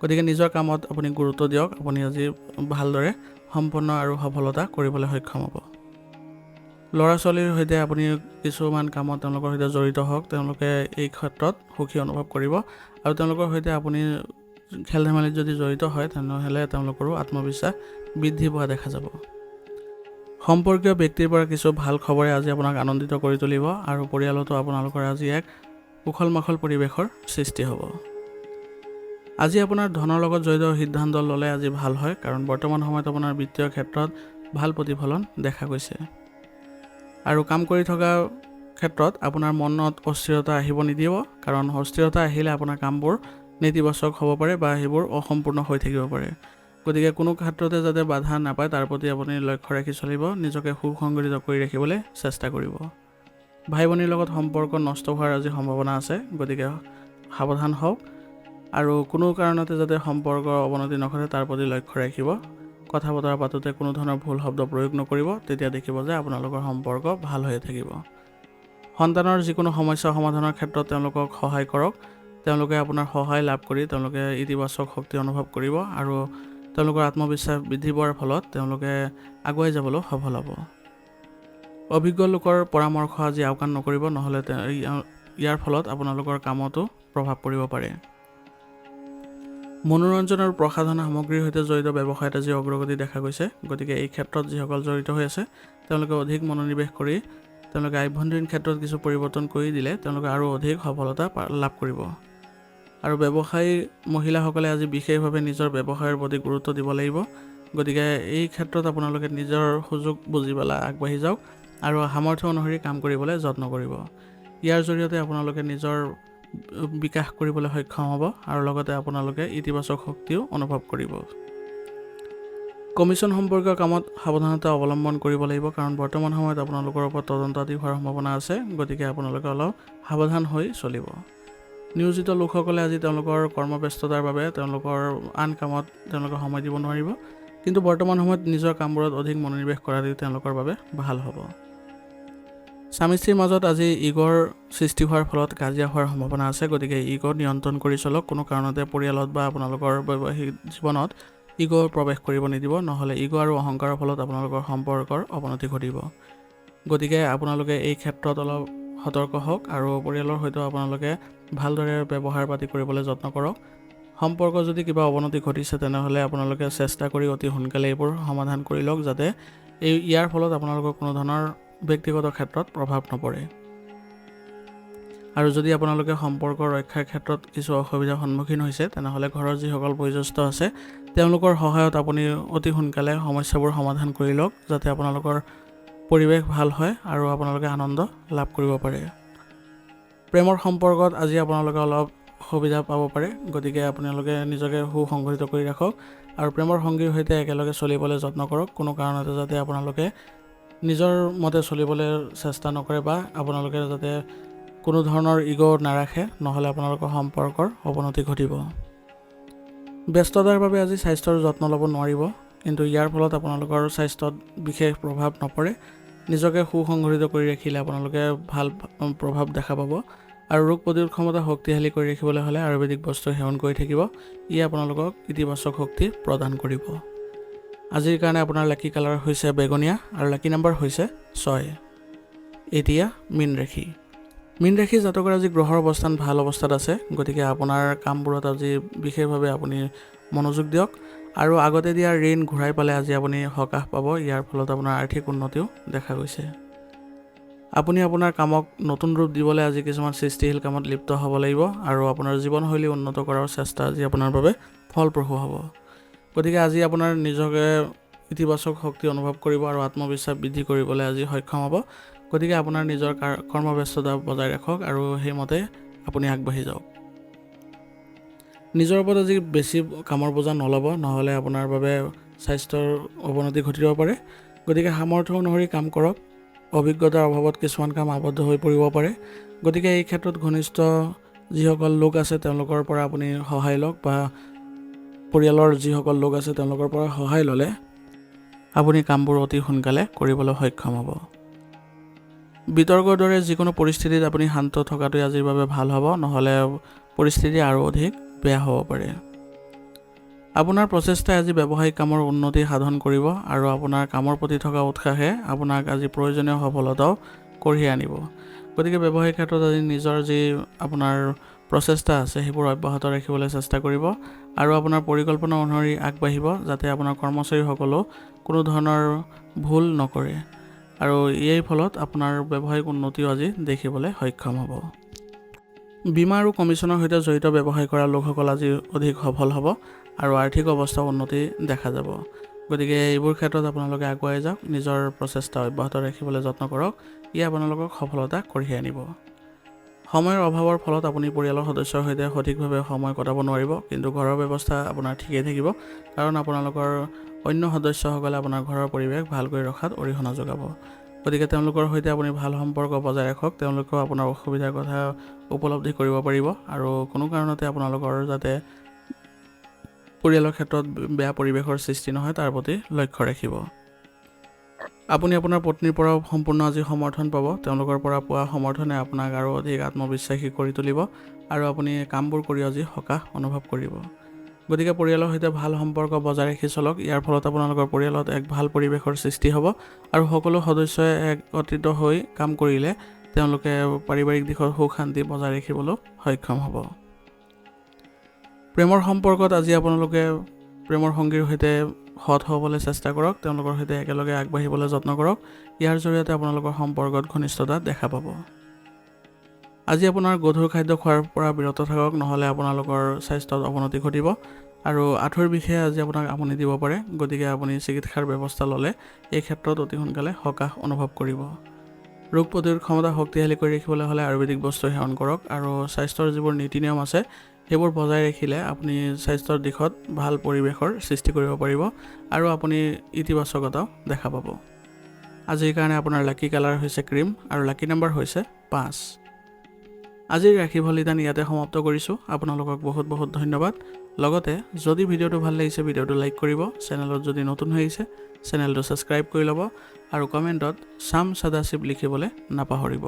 গতিকে নিজৰ কামত আপুনি গুৰুত্ব দিয়ক। আপুনি আজি ভালদৰে সম্পন্ন আৰু সফলতা কৰিবলৈ সক্ষম হ'ব। ল'ৰা ছোৱালীৰ সৈতে আপুনি কিছুমান কামত তেওঁলোকৰ সৈতে জড়িত হওক, তেওঁলোকে এই ক্ষেত্ৰত সুখী অনুভৱ কৰিব আৰু তেওঁলোকৰ সৈতে আপুনি খেল ধেমালিত যদি জড়িত হয় তেনেহ'লে তেওঁলোকৰো আত্মবিশ্বাস বৃদ্ধি পোৱা দেখা যাব। সম্পৰ্কীয় ব্যক্তিৰ পৰা কিছু ভাল খবৰে আজি আপোনাক আনন্দিত কৰি তুলিব আৰু পৰিয়ালতো আপোনালোকৰ আজি এক উখল মাখল পৰিৱেশৰ সৃষ্টি হ'ব। আজি আপোনাৰ ধনৰ লগত জড়িত সিদ্ধান্ত ল'লে আজি ভাল হয়, কাৰণ বৰ্তমান সময়ত আপোনাৰ বিত্তীয় ক্ষেত্ৰত ভাল প্ৰতিফলন দেখা গৈছে। আৰু কাম কৰি থকা ক্ষেত্ৰত আপোনাৰ মনত অস্থিৰতা আহিব নিদিব, কাৰণ অস্থিৰতা আহিলে আপোনাৰ কামবোৰ নেতিবাচক হ'ব পাৰে বা সেইবোৰ অসম্পূৰ্ণ হৈ থাকিব পাৰে। গতিকে কোনো ক্ষেত্ৰতে যাতে বাধা নাপায় তাৰ প্ৰতি আপুনি লক্ষ্য ৰাখি চলিব। নিজকে সুসংগঠিত কৰি ৰাখিবলৈ চেষ্টা কৰিব। ভাই ভনীৰ লগত সম্পৰ্ক নষ্ট হোৱাৰ আজি সম্ভাৱনা আছে। গতিকে সাৱধান হওক আৰু কোনো কাৰণতে যাতে সম্পৰ্কৰ অৱনতি নঘটে তাৰ প্ৰতি লক্ষ্য ৰাখিব। কথা বতৰা পাতোঁতে কোনো ধৰণৰ ভুল শব্দ প্ৰয়োগ নকৰিব, তেতিয়া দেখিব যে আপোনালোকৰ সম্পৰ্ক ভাল হৈ থাকিব। সন্তানৰ যিকোনো সমস্যা সমাধানৰ ক্ষেত্ৰত তেওঁলোকক সহায় কৰক। তেওঁলোকে আপোনাৰ সহায় লাভ কৰি তেওঁলোকে ইতিবাচক শক্তি অনুভৱ কৰিব আৰু তেওঁলোকৰ আত্মবিশ্বাস বৃদ্ধি পোৱাৰ ফলত তেওঁলোকে আগুৱাই যাবলৈ সফল হ'ব। অভিজ্ঞ লোকৰ পৰামৰ্শ আজি আওকাণ নকৰিব, নহ'লে ইয়াৰ ফলত আপোনালোকৰ কামতো প্ৰভাৱ পৰিব পাৰে। মনোৰঞ্জন আৰু প্ৰসাধন সামগ্ৰীৰ সৈতে জড়িত ব্যৱসায়ত আজি অগ্ৰগতি দেখা গৈছে। গতিকে এই ক্ষেত্ৰত যিসকল জড়িত হৈ আছে তেওঁলোকে অধিক মনোনিৱেশ কৰি তেওঁলোকে আভ্যন্তৰীণ ক্ষেত্ৰত কিছু পৰিৱৰ্তন কৰি দিলে তেওঁলোকে আৰু অধিক সফলতা লাভ কৰিব। আৰু ব্যৱসায়ী মহিলাসকলে আজি বিশেষভাৱে নিজৰ ব্যৱসায়ৰ প্ৰতি গুৰুত্ব দিব লাগিব। গতিকে এই ক্ষেত্ৰত আপোনালোকে নিজৰ সুযোগ বুজি পেলাই আগবাঢ়ি যাওক আৰু সামৰ্থ্য অনুসৰি কাম কৰিবলৈ যত্ন কৰিব। ইয়াৰ জৰিয়তে আপোনালোকে নিজৰ বিকাশ কৰিবলৈ সক্ষম হ'ব আৰু লগতে আপোনালোকে ইতিবাচক শক্তিও অনুভৱ কৰিব। কমিশ্যন সম্পৰ্কীয় কামত সাৱধানতা অৱলম্বন কৰিব লাগিব, কাৰণ বৰ্তমান সময়ত আপোনালোকৰ ওপৰত তদন্ত আদি হোৱাৰ সম্ভাৱনা আছে। গতিকে আপোনালোকে অলপ সাৱধান হৈ চলিব। নিয়োজিত লোকসকলে আজি তেওঁলোকৰ কৰ্মব্যস্ততাৰ বাবে তেওঁলোকৰ আন কামত তেওঁলোকে সময় দিব নোৱাৰিব, কিন্তু বৰ্তমান সময়ত নিজৰ কামবোৰত অধিক মনোনিৱেশ কৰাটো তেওঁলোকৰ বাবে ভাল হ'ব। স্বামী স্ত্ৰীৰ মাজত আজি ইগ'ৰ সৃষ্টি হোৱাৰ ফলত কাজিয়া হোৱাৰ সম্ভাৱনা আছে। গতিকে ইগ' নিয়ন্ত্ৰণ কৰি চলক। কোনো কাৰণতে পৰিয়ালত বা আপোনালোকৰ বৈবাহিক জীৱনত ইগ' প্ৰৱেশ কৰিব নিদিব, নহ'লে ইগ' আৰু অহংকাৰৰ ফলত আপোনালোকৰ সম্পৰ্কৰ অৱনতি ঘটিব। গতিকে আপোনালোকে এই ক্ষেত্ৰত অলপ সতৰ্ক হওক আৰু পৰিয়ালৰ সৈতে আপোনালোকে ভালদৰে ব্যৱহাৰ পাতি কৰিবলৈ যত্ন কৰক। সম্পৰ্ক যদি কিবা অৱনতি ঘটিছে তেনেহ'লে আপোনালোকে চেষ্টা কৰি অতি সোনকালে এইবোৰ সমাধান কৰি লওক, যাতে ইয়াৰ ফলত আপোনালোকৰ কোনো ধৰণৰ ব্যক্তিগত ক্ষেত্ৰত প্ৰভাৱ নপৰে। আৰু যদি আপোনালোকে সম্পৰ্ক ৰক্ষাৰ ক্ষেত্ৰত কিছু অসুবিধাৰ সন্মুখীন হৈছে তেনেহ'লে ঘৰৰ যিসকল বয়োজ্যেষ্ঠ আছে তেওঁলোকৰ সহায়ত আপুনি অতি সোনকালে সমস্যাবোৰ সমাধান কৰি লওক, যাতে আপোনালোকৰ পৰিৱেশ ভাল হয় আৰু আপোনালোকে আনন্দ লাভ কৰিব পাৰে। প্ৰেমৰ সম্পৰ্কত আজি আপোনালোকে অলপ সুবিধা পাব পাৰে, গতিকে আপোনালোকে নিজকে সুসংগঠিত কৰি ৰাখক আৰু প্ৰেমৰ সংগীৰ সৈতে একেলগে চলিবলৈ যত্ন কৰক। কোনো কাৰণতে যাতে আপোনালোকে নিজৰ মতে চলিবলৈ চেষ্টা নকৰে বা আপোনালোকে যাতে কোনো ধৰণৰ ইগ' নাৰাখে, নহ'লে আপোনালোকৰ সম্পৰ্কৰ অৱনতি ঘটিব। ব্যস্ততাৰ বাবে আজি স্বাস্থ্যৰ যত্ন ল'ব নোৱাৰিব, কিন্তু ইয়াৰ ফলত আপোনালোকৰ স্বাস্থ্যত বিশেষ প্ৰভাৱ নপৰে। নিজকে সুসংগঠিত কৰি ৰাখিলে আপোনালোকে ভাল প্ৰভাৱ দেখা পাব আৰু ৰোগ প্ৰতিৰোধ ক্ষমতা শক্তিশালী কৰি ৰাখিবলৈ হ'লে আয়ুৰ্বেদিক বস্তু সেৱন কৰি থাকিব। ই আপোনালোকক ইতিবাচক শক্তি প্ৰদান কৰিব। আজিৰ কাৰণে আপোনাৰ লাকি কালাৰ হৈছে বেঙুনীয়া আৰু লাকি নাম্বাৰ হৈছে 6। এতিয়া মীন ৰাশি। মীন ৰাশি জাতকৰ আজি গ্ৰহৰ অৱস্থান ভাল অৱস্থাত আছে, গতিকে আপোনাৰ কামবোৰত আজি বিশেষভাৱে আপুনি মনোযোগ দিয়ক আৰু আগতে দিয়া ঋণ ঘূৰাই পালে আজি আপুনি সকাহ পাব। ইয়াৰ ফলত আপোনাৰ আৰ্থিক উন্নতিও দেখা গৈছে। আপুনি আপোনাৰ কামক নতুন ৰূপ দিবলৈ আজি কিছুমান সৃষ্টিশীল কামত লিপ্ত হ'ব লাগিব আৰু আপোনাৰ জীৱনশৈলী উন্নত কৰাৰ চেষ্টা আজি আপোনাৰ বাবে ফলপ্ৰসূ হ'ব। গতিকে আজি আপোনাৰ নিজকে ইতিবাচক শক্তি অনুভৱ কৰিব আৰু আত্মবিশ্বাস বৃদ্ধি কৰিবলৈ আজি সক্ষম হ'ব। গতিকে আপোনাৰ নিজৰ কৰ্মব্যস্ততা বজাই ৰাখক আৰু সেইমতে আপুনি আগবাঢ়ি যাওক। নিজৰ ওপৰত আজি বেছি কামৰ বোজা নল'ব, নহ'লে আপোনাৰ বাবে স্বাস্থ্যৰ অৱনতি ঘটিব পাৰে। গতিকে সামৰ্থ্য অনুসৰি কাম কৰক। অভিজ্ঞতাৰ অভাৱত কিছুমান কাম আবদ্ধ হৈ পৰিব পাৰে, গতিকে এই ক্ষেত্ৰত ঘনিষ্ঠ যিসকল লোক আছে তেওঁলোকৰ পৰা আপুনি সহায় লওক বা পৰিয়ালৰ যিসকল লোক আছে তেওঁলোকৰ পৰা সহায় ল'লে আপুনি কামবোৰ অতি সোনকালে কৰিবলৈ সক্ষম হ'ব। বিতৰ্কৰ দৰে যিকোনো পৰিস্থিতিত আপুনি শান্ত থকাটোৱে আজিৰ বাবে ভাল হ'ব, নহ'লে পৰিস্থিতি আৰু অধিক বেয়া হ'ব পাৰে। আপোনাৰ প্ৰচেষ্টাই আজি ব্যৱসায়িক কামৰ উন্নতি সাধন কৰিব আৰু আপোনাৰ কামৰ প্ৰতি থকা উৎসাহে আপোনাক আজি প্ৰয়োজনীয় সফলতাও কঢ়িয়াই আনিব। গতিকে ব্যৱসায়িক ক্ষেত্ৰত আজি নিজৰ যি আপোনাৰ প্ৰচেষ্টা আছে সেইবোৰ অব্যাহত ৰাখিবলৈ চেষ্টা কৰিব আৰু আপোনাৰ পৰিকল্পনা অনুসৰি আগবাঢ়িব, যাতে আপোনাৰ কৰ্মচাৰীসকলেও কোনো ধৰণৰ ভুল নকৰে আৰু ইয়াৰ ফলত আপোনাৰ ব্যৱসায়িক উন্নতিও আজি দেখিবলৈ সক্ষম হ'ব। বীমা আৰু কমিছনৰ সৈতে জড়িত ব্যৱসায় কৰা লোকসকল আজি অধিক সফল হ'ব আৰু আৰ্থিক অৱস্থা উন্নতি দেখা যাব। গতিকে এইবোৰ ক্ষেত্ৰত আপোনালোকে আগুৱাই যাওক, নিজৰ প্ৰচেষ্টা অব্যাহত ৰাখিবলৈ যত্ন কৰক। ই আপোনালোকক সফলতা কঢ়িয়াই আনিব। সময়ৰ অভাৱৰ ফলত আপুনি পৰিয়ালৰ সদস্যৰ সৈতে সঠিকভাৱে সময় কটাব নোৱাৰিব, কিন্তু ঘৰৰ ব্যৱস্থা আপোনাৰ ঠিকেই থাকিব, কাৰণ আপোনালোকৰ অন্য সদস্যসকলে আপোনাৰ ঘৰৰ পৰিৱেশ ভালকৈ ৰখাত অৰিহণা যোগাব। গতিকে তেওঁলোকৰ সৈতে আপুনি ভাল সম্পৰ্ক বজাই ৰাখক। তেওঁলোকেও আপোনাৰ অসুবিধাৰ কথা উপলব্ধি কৰিব পাৰিব আৰু কোনো কাৰণতে আপোনালোকৰ যাতে পৰিয়ালৰ ক্ষেত্ৰত বেয়া পৰিৱেশৰ সৃষ্টি নহয় তাৰ প্ৰতি লক্ষ্য ৰাখিব। আপুনি আপোনাৰ পত্নীৰ পৰাও সম্পূৰ্ণ আজি সমৰ্থন পাব। তেওঁলোকৰ পৰা পোৱা সমৰ্থনে আপোনাক আৰু অধিক আত্মবিশ্বাসী কৰি তুলিব আৰু আপুনি কামবোৰ কৰি আজি সকাহ অনুভৱ কৰিব। গতিকে পৰিয়ালৰ সৈতে ভাল সম্পৰ্ক বজাই ৰাখি চলক। ইয়াৰ ফলত আপোনালোকৰ পৰিয়ালত এক ভাল পৰিৱেশৰ সৃষ্টি হ'ব আৰু সকলো সদস্যই একত্ৰিত হৈ কাম কৰিলে তেওঁলোকে পাৰিবাৰিক দিশত সুখ শান্তি বজাই ৰাখিবলৈ সক্ষম হ'ব। প্ৰেমৰ সম্পৰ্কত আজি আপোনালোকে প্ৰেমৰ সংগীৰ সৈতে সৎ হ'বলৈ চেষ্টা কৰক। তেওঁলোকৰ সৈতে একেলগে আগবাঢ়িবলৈ যত্ন কৰক। ইয়াৰ জৰিয়তে আপোনালোকৰ সম্পৰ্কত ঘনিষ্ঠতা দেখা পাব। আজি আপোনাৰ গধুৰ খাদ্য খোৱাৰ পৰা বিৰত থাকক, নহ'লে আপোনালোকৰ স্বাস্থ্যত অৱনতি ঘটিব আৰু আঁঠুৰ বিষয়ে আজি আপোনাক আমনি দিব পাৰে। গতিকে আপুনি চিকিৎসাৰ ব্যৱস্থা ল'লে এই ক্ষেত্ৰত অতি সোনকালে সকাহ অনুভৱ কৰিব। ৰোগ প্ৰতিৰোধ ক্ষমতা শক্তিশালী কৰি ৰাখিবলৈ হ'লে আয়ুৰ্বেদিক বস্তু সেৱন কৰক আৰু স্বাস্থ্যৰ যিবোৰ নীতি নিয়ম আছে সেইবোৰ বজাই ৰাখিলে আপুনি স্বাস্থ্যৰ দিশত ভাল পৰিৱেশৰ সৃষ্টি কৰিব পাৰিব আৰু আপুনি ইতিবাচকতাও দেখা পাব। আজিৰ কাৰণে আপোনাৰ লাকি কালাৰ হৈছে ক্ৰীম আৰু লাকি নাম্বাৰ হৈছে 5। আজিৰ ৰাশিফল নিদান ইয়াতে সমাপ্ত কৰিছোঁ। আপোনালোকক বহুত বহুত ধন্যবাদ। লগতে যদি ভিডিঅ'টো ভাল লাগিছে ভিডিঅ'টো লাইক কৰিব, চেনেলত যদি নতুন হৈ আহিছে চেনেলটো ছাবস্ক্ৰাইব কৰি ল'ব আৰু কমেণ্টত শ্যাম সদাশিৱ লিখিবলৈ নাপাহৰিব।